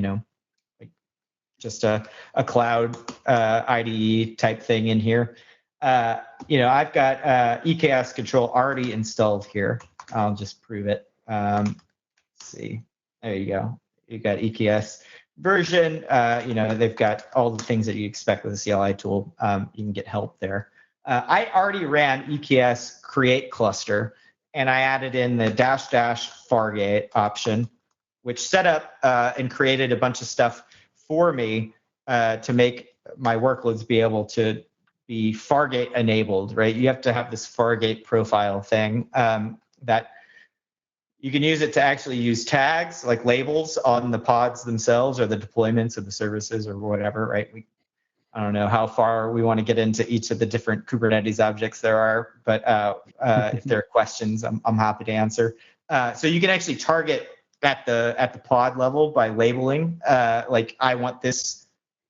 just a cloud IDE type thing in here. I've got EKS control already installed here. I'll just prove it. Let's see. There you go. You've got EKS version. They've got all the things that you expect with a CLI tool. You can get help there. I already ran EKS create cluster, and I added in the -- Fargate option, which set up and created a bunch of stuff for me to make my workloads be able to be Fargate enabled, right? You have to have this Fargate profile thing that you can use it to actually use tags like labels on the pods themselves or the deployments of the services or whatever, right? I don't know how far we want to get into each of the different Kubernetes objects there are, but if there are questions, I'm happy to answer. So you can actually target at the pod level by labeling, like I want this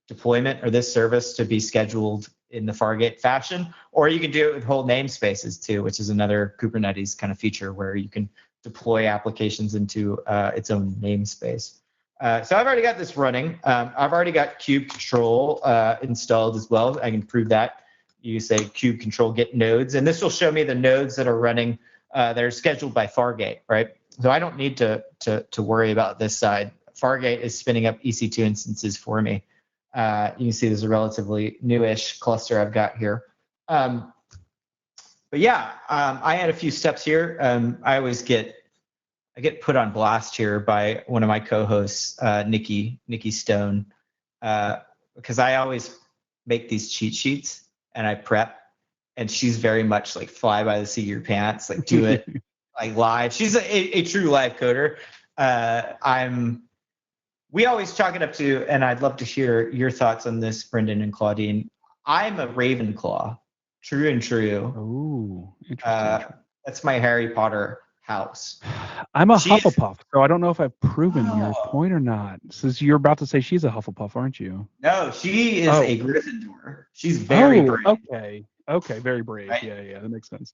deployment or this service to be scheduled in the Fargate fashion, or you can do it with whole namespaces too, which is another Kubernetes kind of feature where you can deploy applications into its own namespace. So I've already got this running. I've already got kube control installed as well. I can prove that. You say kube control get nodes, and this will show me the nodes that are running that are scheduled by Fargate, right? So I don't need to worry about this side. Fargate is spinning up EC2 instances for me. You can see there's a relatively newish cluster I've got here. But yeah, I had a few steps here. I get put on blast here by one of my co-hosts, Nikki Stone, because I always make these cheat sheets and I prep, and she's very much like fly by the seat of your pants, like do it like live. She's a true live coder. We always chalk it up to, and I'd love to hear your thoughts on this, Brendan and Claudine. I'm a Ravenclaw, true and true. Ooh, interesting. That's my Harry Potter house. I'm a Hufflepuff, so I don't know if I've proven your point or not. Since you're about to say she's a Hufflepuff, aren't you? No, she is a Gryffindor. She's very brave. Okay, very brave. Right? Yeah, that makes sense.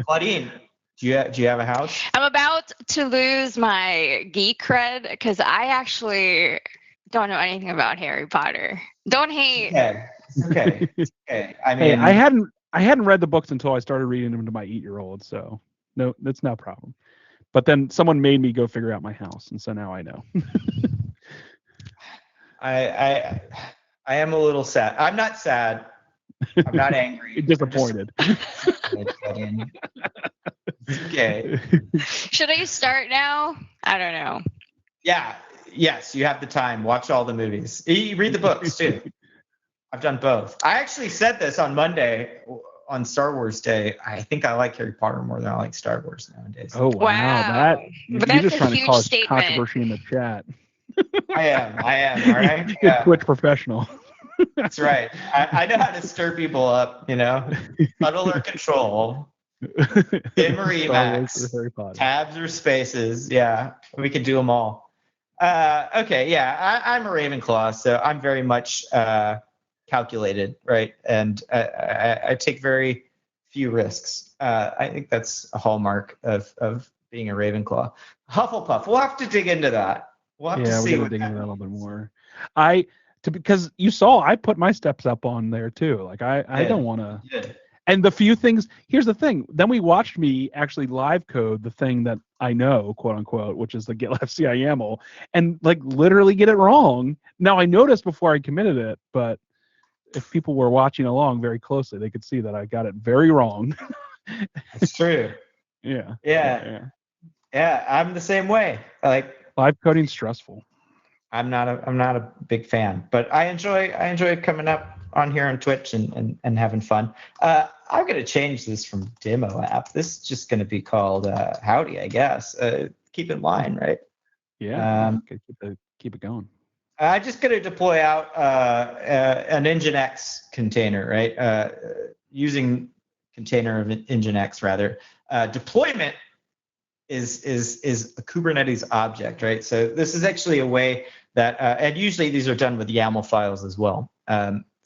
Claudine, do you have a house? I'm about to lose my geek cred because I actually don't know anything about Harry Potter. Don't hate. Okay. I mean, hey, I hadn't read the books until I started reading them to my 8-year-old, so no, that's no problem. But then someone made me go figure out my house, and so now I know. I am a little sad. I'm not sad. I'm not angry. Disappointed. Okay. Should I start now? I don't know. Yeah. Yes, you have the time. Watch all the movies. You read the books too. I've done both. I actually said this on Monday on Star Wars Day. I think I like Harry Potter more than I like Star Wars nowadays. Oh wow! You're just trying to cause controversy in the chat. I am. All right. Yeah. Twitch professional. That's right. I know how to stir people up. Cuddle or control. Dim or Emacs. Tabs or spaces. Yeah, we can do them all. Okay. Yeah, I'm a Ravenclaw, so I'm very much calculated, right? And I take very few risks. I think that's a hallmark of being a Ravenclaw. Hufflepuff. We'll have to dig into that. We'll have to see. We're gonna dig into that a little bit more. Because you saw I put my steps up on there too. Like I don't want to. And the few things. Here's the thing. Then we watched me actually live code the thing that I know, quote unquote, which is the GitLab CIML, and like literally get it wrong. Now I noticed before I committed it, but if people were watching along very closely, they could see that I got it very wrong. It's true. Yeah. I'm the same way. Like live coding's stressful. I'm not a big fan, but I enjoy coming up on here on Twitch and having fun. I'm going to change this from demo app. This is just going to be called Howdy, I guess. Keep in mind, right? Yeah. Keep it going. I'm just going to deploy out an Nginx container, right? Using container of Nginx rather. Deployment is a Kubernetes object, right? So this is actually a way that, and usually these are done with YAML files as well.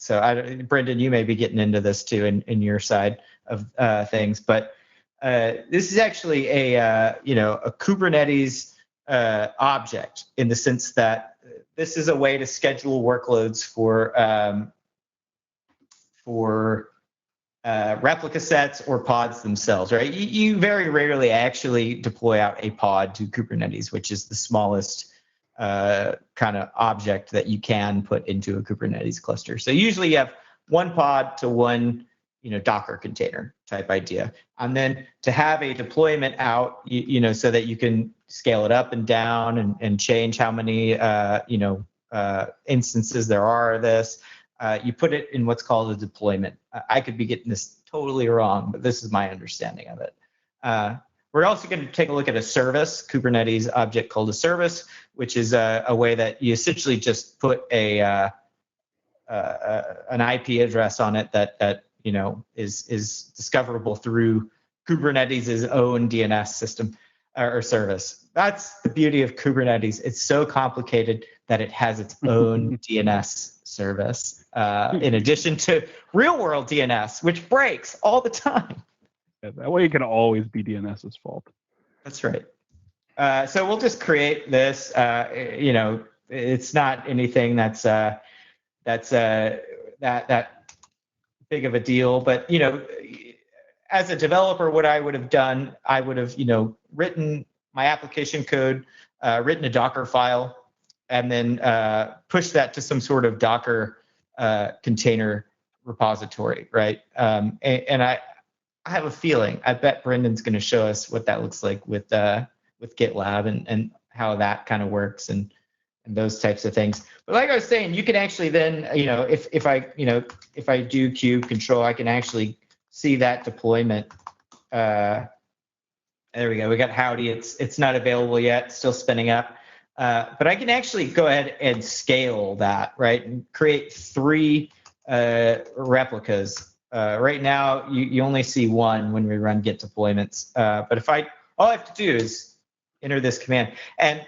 So Brendan, you may be getting into this too in your side of things, but this is actually a Kubernetes object in the sense that this is a way to schedule workloads for replica sets or pods themselves, right? You very rarely actually deploy out a pod to Kubernetes, which is the smallest kind of object that you can put into a Kubernetes cluster. So usually you have one pod to one, Docker container type idea. And then to have a deployment out, so that you can scale it up and down and change how many, instances there are of this, you put it in what's called a deployment. I could be getting this totally wrong, but this is my understanding of it. We're also going to take a look at a service, Kubernetes object called a service, which is a way that you essentially just put an IP address on it that is discoverable through Kubernetes' own DNS system or service. That's the beauty of Kubernetes. It's so complicated that it has its own DNS service, in addition to real-world DNS, which breaks all the time. Yeah, that way it can always be DNS's fault. That's right. So we'll just create this. It's not anything that's that big of a deal, but as a developer, what I would have done, I would have written my application code, written a Docker file, and then push that to some sort of Docker container repository, right? And I have a feeling, I bet Brendan's going to show us what that looks like with GitLab and how that kind of works and those types of things. But like I was saying, you can actually then, if I do kube control, I can actually see that deployment. There we go. We got Howdy. It's not available yet. Still spinning up. But I can actually go ahead and scale that, right, and create 3 replicas. Right now, you only see 1 when we run git deployments. But all I have to do is enter this command, and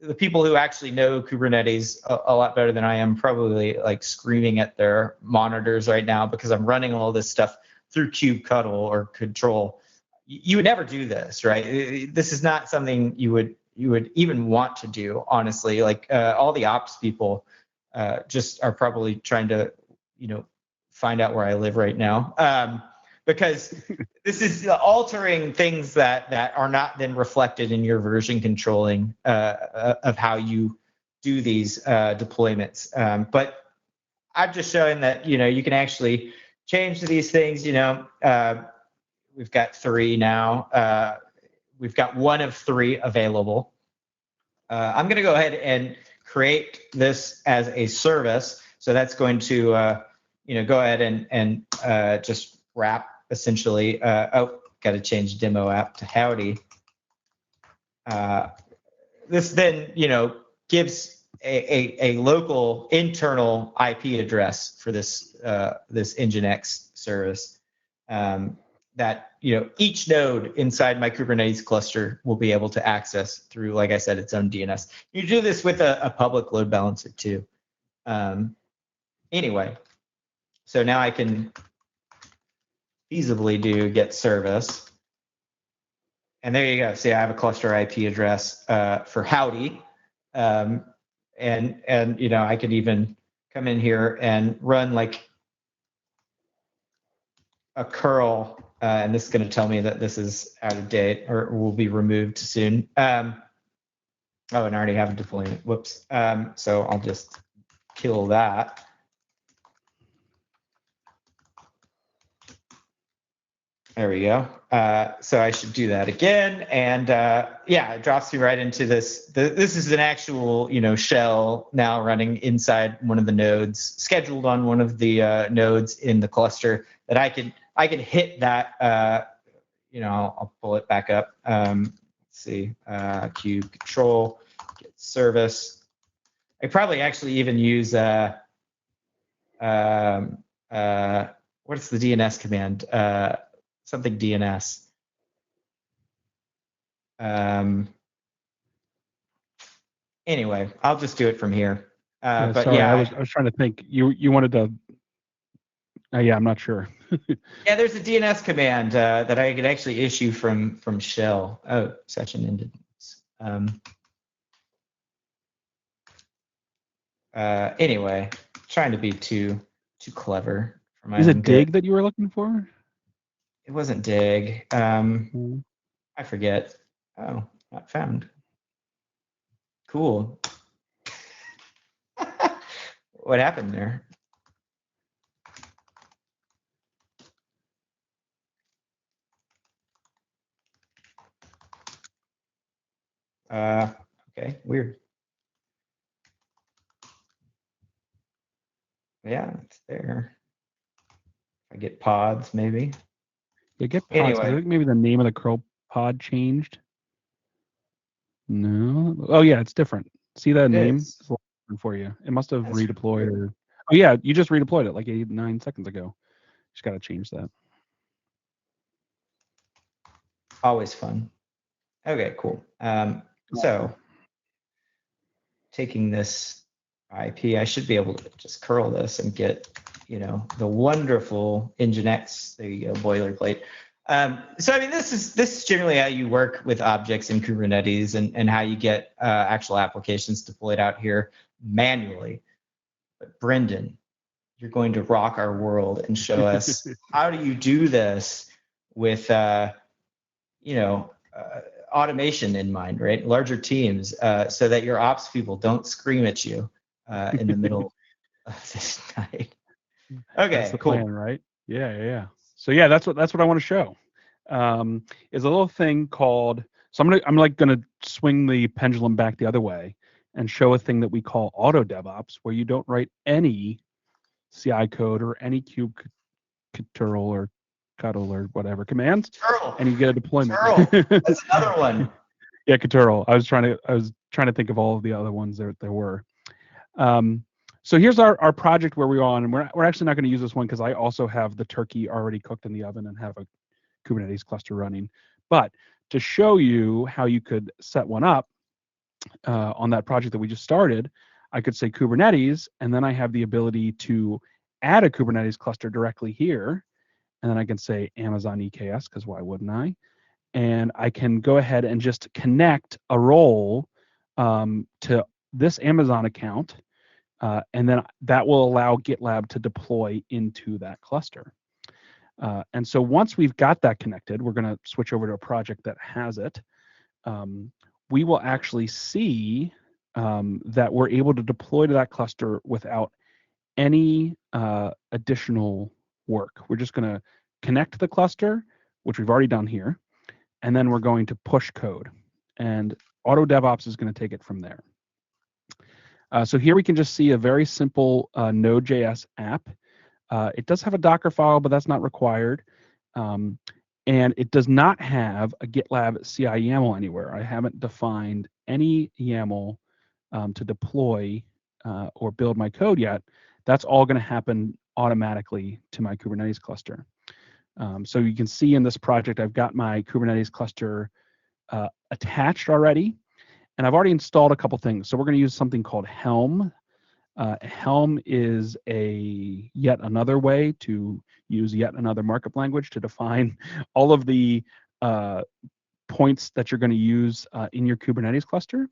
the people who actually know Kubernetes a lot better than I am probably like screaming at their monitors right now because I'm running all this stuff through kubectl or control. You would never do this, right? This is not something you would even want to do, honestly. Like all the ops people just are probably trying to, find out where I live right now, because this is altering things that are not then reflected in your version controlling of how you do these deployments. But I'm just showing that you can actually change these things. We've got 3 now. We've got 1 of 3 available. I'm going to go ahead and create this as a service. So that's going to, go ahead and just wrap essentially. Got to change demo app to Howdy. This then, gives a local internal IP address for this Nginx service. That each node inside my Kubernetes cluster will be able to access through, like I said, its own DNS. You do this with a public load balancer too. Anyway, so now I can feasibly do get service, and there you go. See, I have a cluster IP address for Howdy, and I could even come in here and run like a curl. And this is going to tell me that this is out of date or will be removed soon. And I already have a deployment. Whoops. So I'll just kill that. There we go. So I should do that again. And yeah, it drops me right into this. This is an actual, shell now running inside one of the nodes, scheduled on one of the nodes in the cluster that I can hit that. I'll pull it back up. Let's see, cube control, get service. I probably actually even use what's the DNS command? Something DNS. Anyway, I'll just do it from here. But sorry, yeah, I was trying to think. You wanted to. Yeah, I'm not sure. yeah, there's a DNS command that I could actually issue from shell. Oh, session ended. Anyway, trying to be too clever for my Is own it dig good. that you were looking for? It wasn't dig. I forget. Oh, not found. Cool. What happened there? Okay, weird. Yeah, it's there. I get pods, maybe. Yeah, get pods. 'Cause I Anyway, think maybe the name of the curl pod changed. No. Oh yeah, it's different. See that it name? is. It's a little different for you. It must have That's redeployed weird. or. Oh yeah, you just redeployed it like 9 seconds ago. Just got to change that. Always fun. Okay, cool. So taking this IP, I should be able to just curl this and get, the wonderful Nginx. There you go, boilerplate. So I mean, this is generally how you work with objects in Kubernetes and how you get actual applications deployed out here manually. But Brendan, you're going to rock our world and show us how do you do this with automation in mind, right? Larger teams, so that your ops people don't scream at you in the middle of this night. Okay, That's the cool. plan, right? Yeah. So yeah, that's what I want to show. Is a little thing called. So I'm gonna swing the pendulum back the other way and show a thing that we call auto DevOps, where you don't write any CI code or any kubectl or cuddle or whatever commands, Curl. and you get a deployment. Curl. That's another one. Yeah, Katurl. I was trying to think of all of the other ones there were. So here's our project where we're on, and we're actually not going to use this one because I also have the turkey already cooked in the oven and have a Kubernetes cluster running. But to show you how you could set one up on that project that we just started, I could say Kubernetes, and then I have the ability to add a Kubernetes cluster directly here, and then I can say Amazon EKS, because why wouldn't I? And I can go ahead and just connect a role to this Amazon account, and then that will allow GitLab to deploy into that cluster. And so once we've got that connected, we're going to switch over to a project that has it. We will actually see that we're able to deploy to that cluster without any additional work. We're just going to connect to the cluster, which we've already done here, and then we're going to push code. And Auto DevOps is going to take it from there. So here we can just see a very simple Node.js app. It does have a Docker file, but that's not required. And it does not have a GitLab CI YAML anywhere. I haven't defined any YAML to deploy or build my code yet. That's all going to happen automatically to my Kubernetes cluster. So you can see in this project, I've got my Kubernetes cluster attached already, and I've already installed a couple things. So we're going to use something called Helm. Helm is yet another way to use yet another markup language to define all of the points that you're going to use in your Kubernetes cluster.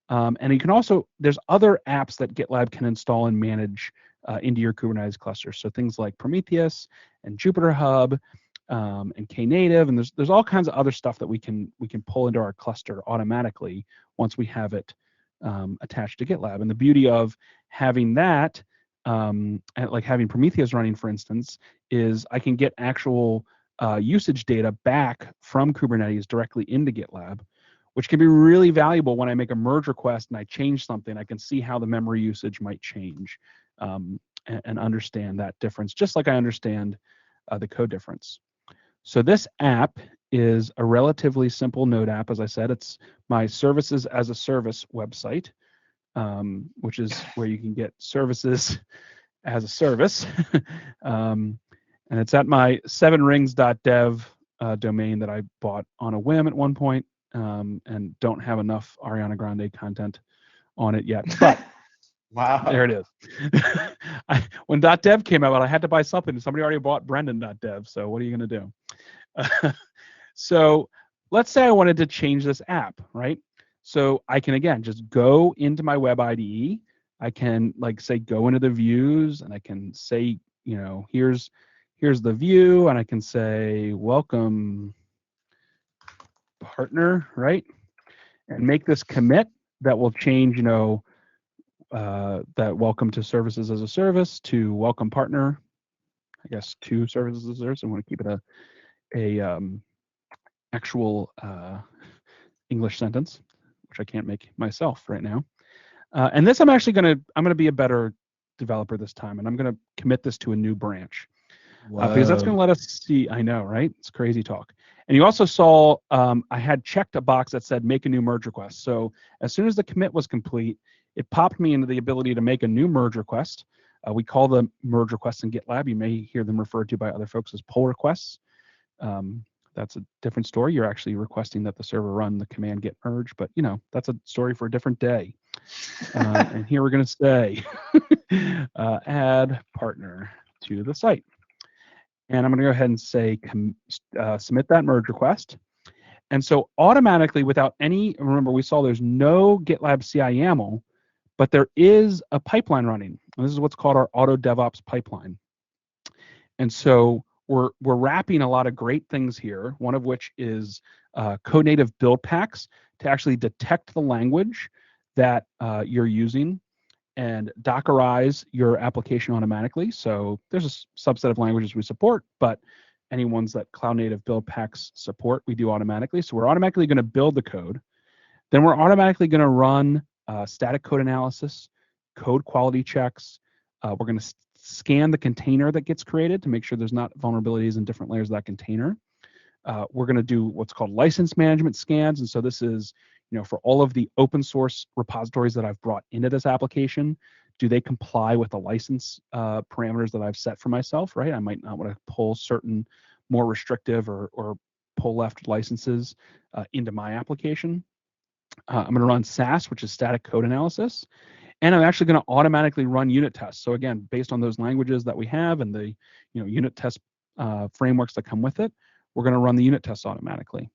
And you can also, there's other apps that GitLab can install and manage into your Kubernetes cluster. So things like Prometheus and Jupyter Hub and Knative, and there's all kinds of other stuff that we can pull into our cluster automatically once we have it attached to GitLab. And the beauty of having that, like having Prometheus running, for instance, is I can get actual usage data back from Kubernetes directly into GitLab, which can be really valuable when I make a merge request and I change something. I can see how the memory usage might change and understand that difference, just like I understand the code difference. So this app is a relatively simple Node app. As I said, it's my services as a service website, which is where you can get services as a service. And it's at my 7rings.dev domain that I bought on a whim at one point, and don't have enough Ariana Grande content on it yet. But wow, there it is. When .dev came out, I had to buy something. Somebody already bought Brendan.dev, so what are you going to do? So let's say I wanted to change this app, right? So I can, again, just go into my web IDE. I can, like, say, go into the views, and I can say, you know, here's the view, and I can say, welcome, partner, right? And make this commit that will change, you know, that welcome to services as a service to welcome partner, I guess, to services as a service. I want to keep it a actual English sentence, which I can't make myself right now. And this I'm gonna be a better developer this time, and I'm gonna commit this to a new branch because that's gonna let us see. I know, right? It's crazy talk. And you also saw I had checked a box that said make a new merge request. So as soon as the commit was complete, it popped me into the ability to make a new merge request. We call them merge requests in GitLab. You may hear them referred to by other folks as pull requests. That's a different story. You're actually requesting that the server run the command git merge, but you know, that's a story for a different day. And here we're going to say add partner to the site. And I'm going to go ahead and say submit that merge request. And so automatically, without any, remember we saw there's no GitLab CI YAML, but there is a pipeline running. And this is what's called our auto DevOps pipeline. And so we're wrapping a lot of great things here, one of which is code native build packs to actually detect the language that you're using and Dockerize your application automatically. So there's a subset of languages we support, but any ones that cloud native build packs support, we do automatically. So we're automatically going to build the code. Then we're automatically going to run static code analysis, code quality checks. We're going to scan the container that gets created to make sure there's not vulnerabilities in different layers of that container. We're going to do what's called license management scans. And so this is, you know, for all of the open source repositories that I've brought into this application, do they comply with the license parameters that I've set for myself, right? I might not want to pull certain more restrictive or pull left licenses into my application. I'm going to run SAS, which is static code analysis. And I'm actually going to automatically run unit tests. So again, based on those languages that we have and the unit test frameworks that come with it, we're going to run the unit tests automatically.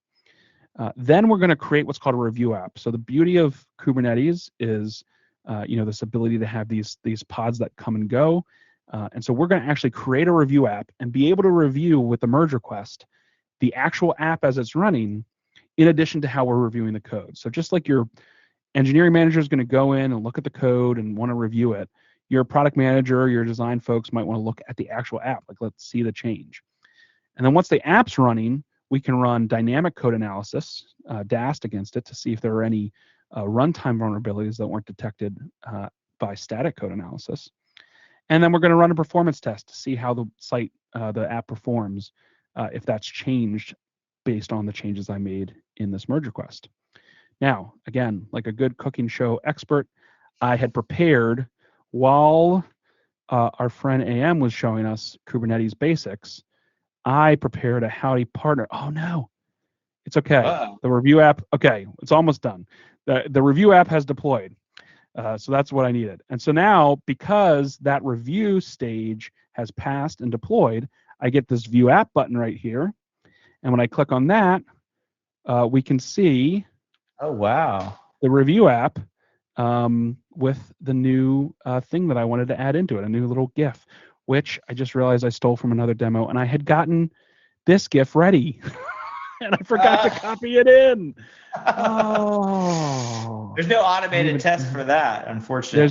Then we're going to create what's called a review app. So the beauty of Kubernetes is this ability to have these pods that come and go. And so we're going to actually create a review app and be able to review with the merge request the actual app as it's running, in addition to how we're reviewing the code. So just like your engineering manager is going to go in and look at the code and want to review it, your product manager, your design folks might want to look at the actual app, like let's see the change. And then once the app's running, we can run dynamic code analysis, DAST, against it to see if there are any runtime vulnerabilities that weren't detected by static code analysis. And then we're going to run a performance test to see how the site, the app performs, if that's changed based on the changes I made in this merge request. Now, again, like a good cooking show expert, I had prepared while our friend AM was showing us Kubernetes basics. I prepared a Howdy partner. Oh no, it's okay. Uh-oh. The review app, okay, it's almost done. The review app has deployed. So that's what I needed. And so now, because that review stage has passed and deployed, I get this view app button right here. And when I click on that, we can see Oh, wow. the review app with the new thing that I wanted to add into it, a new little GIF, which I just realized I stole from another demo, and I had gotten this GIF ready, and I forgot to copy it in. Oh. There's no automated test for that, unfortunately.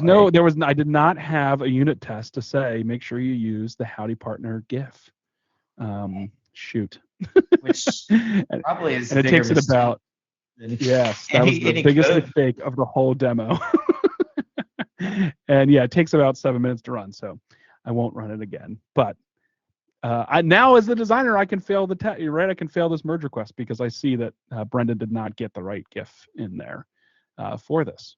I did not have a unit test to say, make sure you use the Howdy Partner GIF. Shoot. which and, probably is and it takes it about, yes, that was the biggest mistake of the whole demo. And yeah, it takes about 7 minutes to run, so I won't run it again. But I now, as the designer, I can fail right. I can fail this merge request because I see that Brendan did not get the right GIF in there for this.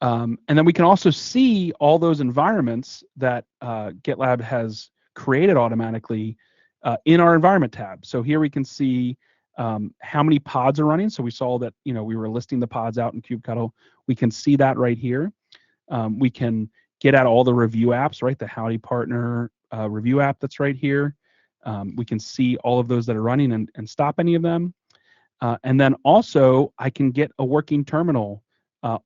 And then we can also see all those environments that GitLab has created automatically in our environment tab. So here we can see how many pods are running. So we saw that, we were listing the pods out in kubectl. We can see that right here. We can get at all the review apps, right? The Howdy partner review app that's right here. We can see all of those that are running and stop any of them. And then also I can get a working terminal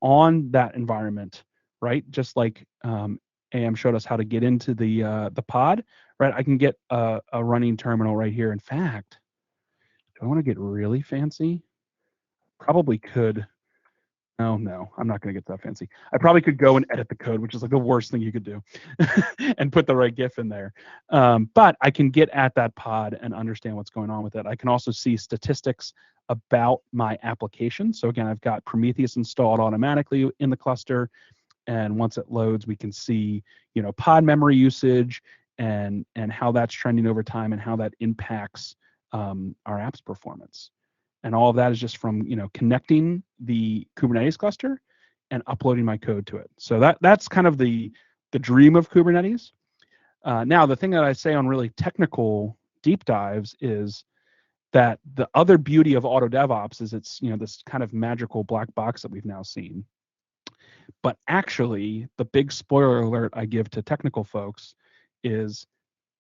on that environment, right? Just like AM showed us how to get into the pod, right? I can get a running terminal right here. In fact, do I want to get really fancy? Probably could. No, I'm not going to get that fancy. I probably could go and edit the code, which is like the worst thing you could do, and put the right GIF in there. But I can get at that pod and understand what's going on with it. I can also see statistics about my application. So again, I've got Prometheus installed automatically in the cluster. And once it loads, we can see, pod memory usage and how that's trending over time and how that impacts our app's performance. And all of that is just from connecting the Kubernetes cluster and uploading my code to it. So that's kind of the dream of Kubernetes. Now, the thing that I say on really technical deep dives is that the other beauty of auto DevOps is it's this kind of magical black box that we've now seen. But actually, the big spoiler alert I give to technical folks is,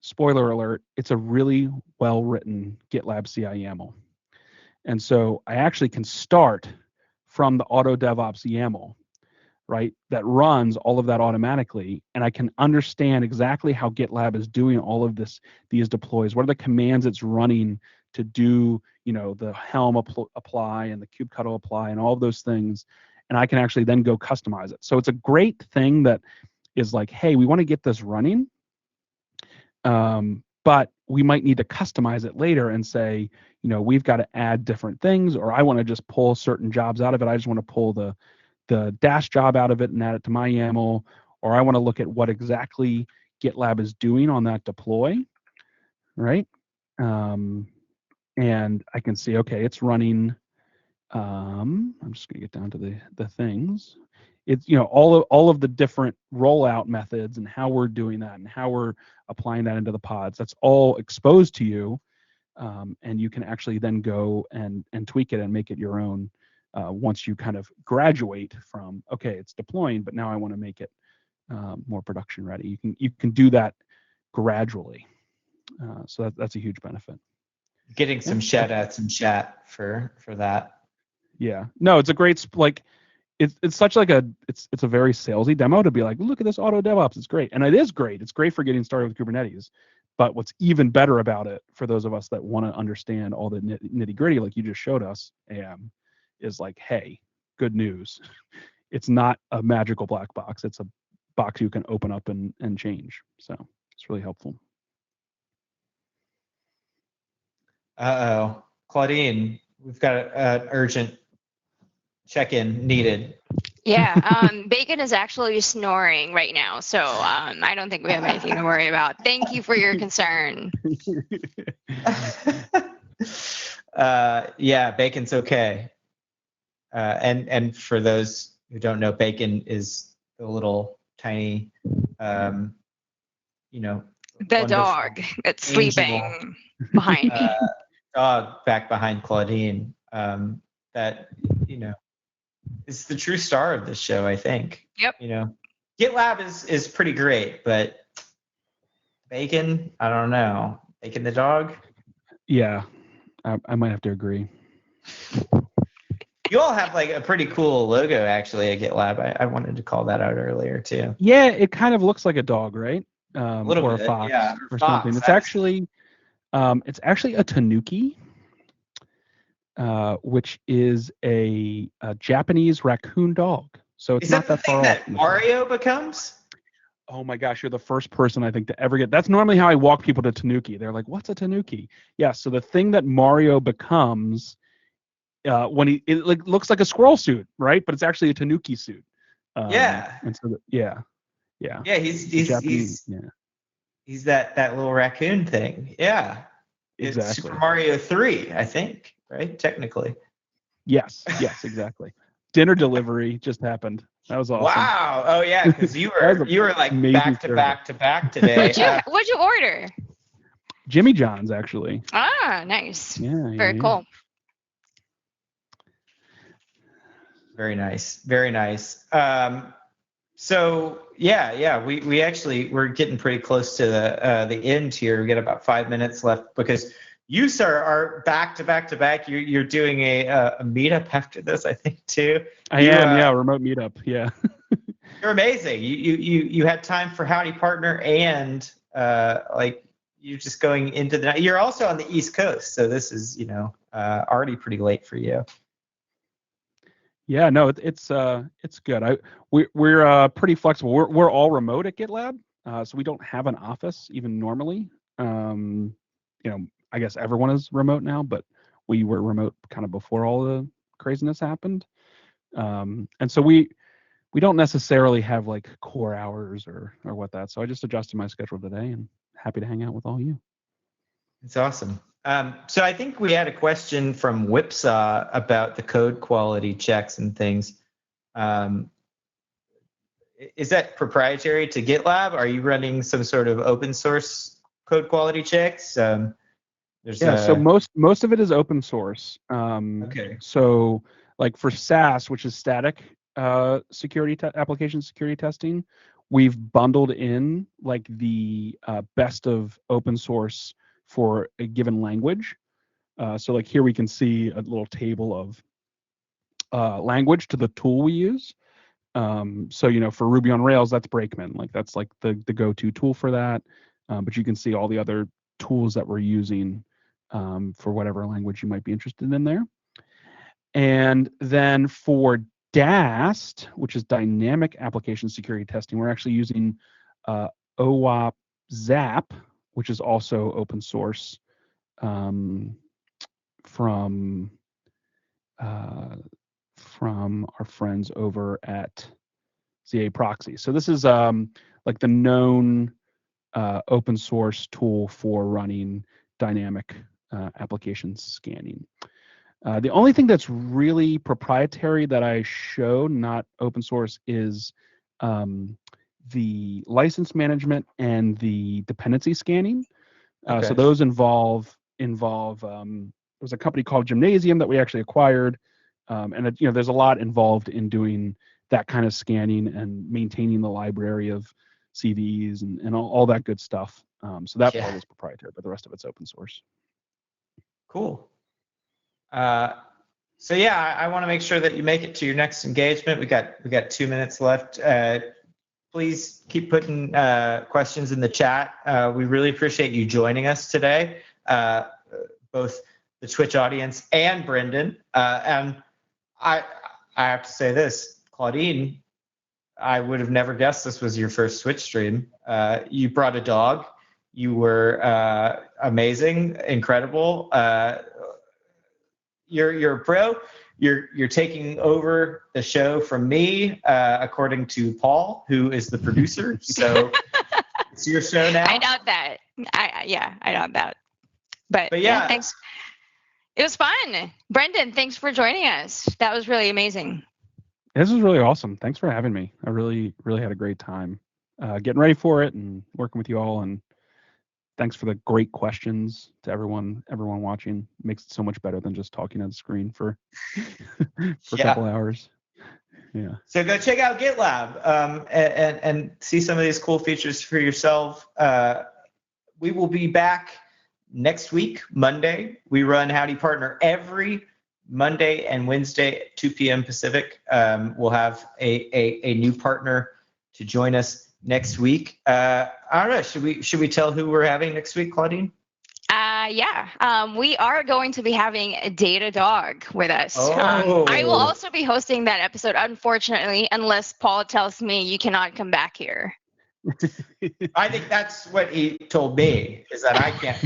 spoiler alert, it's a really well-written GitLab CI YAML. And so I actually can start from the auto DevOps YAML, right? That runs all of that automatically, and I can understand exactly how GitLab is doing all of these deploys. What are the commands it's running to do, the Helm apply and the kubectl apply and all of those things, and I can actually then go customize it. So it's a great thing that is like, hey, we want to get this running, but we might need to customize it later and say, we've got to add different things, or I want to just pull certain jobs out of it. I just want to pull the dash job out of it and add it to my YAML, or I want to look at what exactly GitLab is doing on that deploy, right? And I can see, okay, it's running. I'm just going to get down to the things. It's all of the different rollout methods and how we're doing that and how we're applying that into the pods. That's all exposed to you, and you can actually then go and tweak it and make it your own once you kind of graduate from, okay, it's deploying, but now I want to make it more production ready. You can do that gradually, so that's a huge benefit. Getting some shout outs in chat for that. Yeah, no, it's a great it's such like it's a very salesy demo to be like, look at this auto DevOps, it's great. And it is great. It's great for getting started with Kubernetes. But what's even better about it for those of us that want to understand all the nitty gritty, like you just showed us, AM, is like, hey, good news. It's not a magical black box. It's a box you can open up and change. So it's really helpful. Claudine, we've got an urgent check-in needed. Yeah, Bacon is actually snoring right now, so I don't think we have anything to worry about. Thank you for your concern. Yeah, Bacon's okay. And for those who don't know, Bacon is the little tiny, the dog that's sleeping behind me. Dog back behind Claudine. That is the true star of this show, I think. Yep. GitLab is pretty great, but Bacon, I don't know. Bacon the dog? Yeah, I might have to agree. You all have like a pretty cool logo actually at GitLab. I wanted to call that out earlier too. Yeah, it kind of looks like a dog, right? A little or bit, a fox, yeah, or fox, something. It's actually a tanuki, which is a Japanese raccoon dog. So it's is not that the far thing off. that Mario becomes? Oh my gosh, you're the first person I think to ever get. That's normally how I walk people to Tanuki. They're like, "What's a Tanuki?" Yeah, so the thing that Mario becomes when it like looks like a squirrel suit, right? But it's actually a Tanuki suit. Yeah. And so yeah. Yeah, Japanese, he's that little raccoon thing. Yeah. It's exactly. Super Mario 3, I think, right? Technically. Yes, exactly. Dinner delivery just happened. That was awesome. Wow. Oh yeah, because you were like amazing back to back to back today. What'd you order? Jimmy John's, actually. Ah, nice. Yeah. Very cool. Very nice. Very nice. So yeah, we actually we're getting pretty close to the end here. We got about 5 minutes left because you, sir, are back to back to back. You're doing a meetup after this, I think, too. I am, remote meetup. Yeah. You're amazing. You had time for Howdy Partner and like you're just going into the night. You're also on the East Coast, so this is already pretty late for you. Yeah, no, it's good. We're pretty flexible. We're all remote at GitLab, so we don't have an office even normally. I guess everyone is remote now, but we were remote kind of before all the craziness happened. And so we don't necessarily have like core hours or what that. So I just adjusted my schedule today and happy to hang out with all you. It's awesome. So I think we had a question from Whipsaw about the code quality checks and things. Is that proprietary to GitLab? Are you running some sort of open source code quality checks? So most of it is open source. Okay. So like for SaaS, which is static application security testing, we've bundled in like the best of open source for a given language. So like here we can see a little table of language to the tool we use. So for Ruby on Rails, that's Brakeman. Like that's like the go-to tool for that. But you can see all the other tools that we're using for whatever language you might be interested in there. And then for DAST, which is Dynamic Application Security Testing, we're actually using OWASP ZAP, which is also open source from our friends over at ZA Proxy. So this is like the known open source tool for running dynamic application scanning. The only thing that's really proprietary that I show, not open source, is the license management and the dependency scanning. Okay. So those involve there's a company called Gymnasium that we actually acquired, and there's a lot involved in doing that kind of scanning and maintaining the library of CVEs and all that good stuff. So that part is proprietary, but the rest of it's open source. Cool. So yeah, I want to make sure that you make it to your next engagement. We got 2 minutes left. Please keep putting questions in the chat. We really appreciate you joining us today, both the Twitch audience and Brendan. And I have to say this, Claudine, I would have never guessed this was your first Twitch stream. You brought a dog. You were amazing, incredible. You're a pro. You're taking over the show from me, according to Paul, who is the producer. So it's your show now. I doubt that. I doubt that. But yeah, thanks. It was fun. Brendan, thanks for joining us. That was really amazing. This was really awesome. Thanks for having me. I really, really had a great time getting ready for it and working with you all. And thanks for the great questions to everyone watching. It makes it so much better than just talking on the screen for a couple hours. Yeah. So go check out GitLab and see some of these cool features for yourself. We will be back next week, Monday. We run Howdy Partner every Monday and Wednesday at 2 p.m. Pacific. We'll have a new partner to join us next week. I don't know. Should we tell who we're having next week, Claudine? We are going to be having a Datadog with us. Oh. I will also be hosting that episode, unfortunately, unless Paul tells me you cannot come back here. I think that's what he told me, is that I can't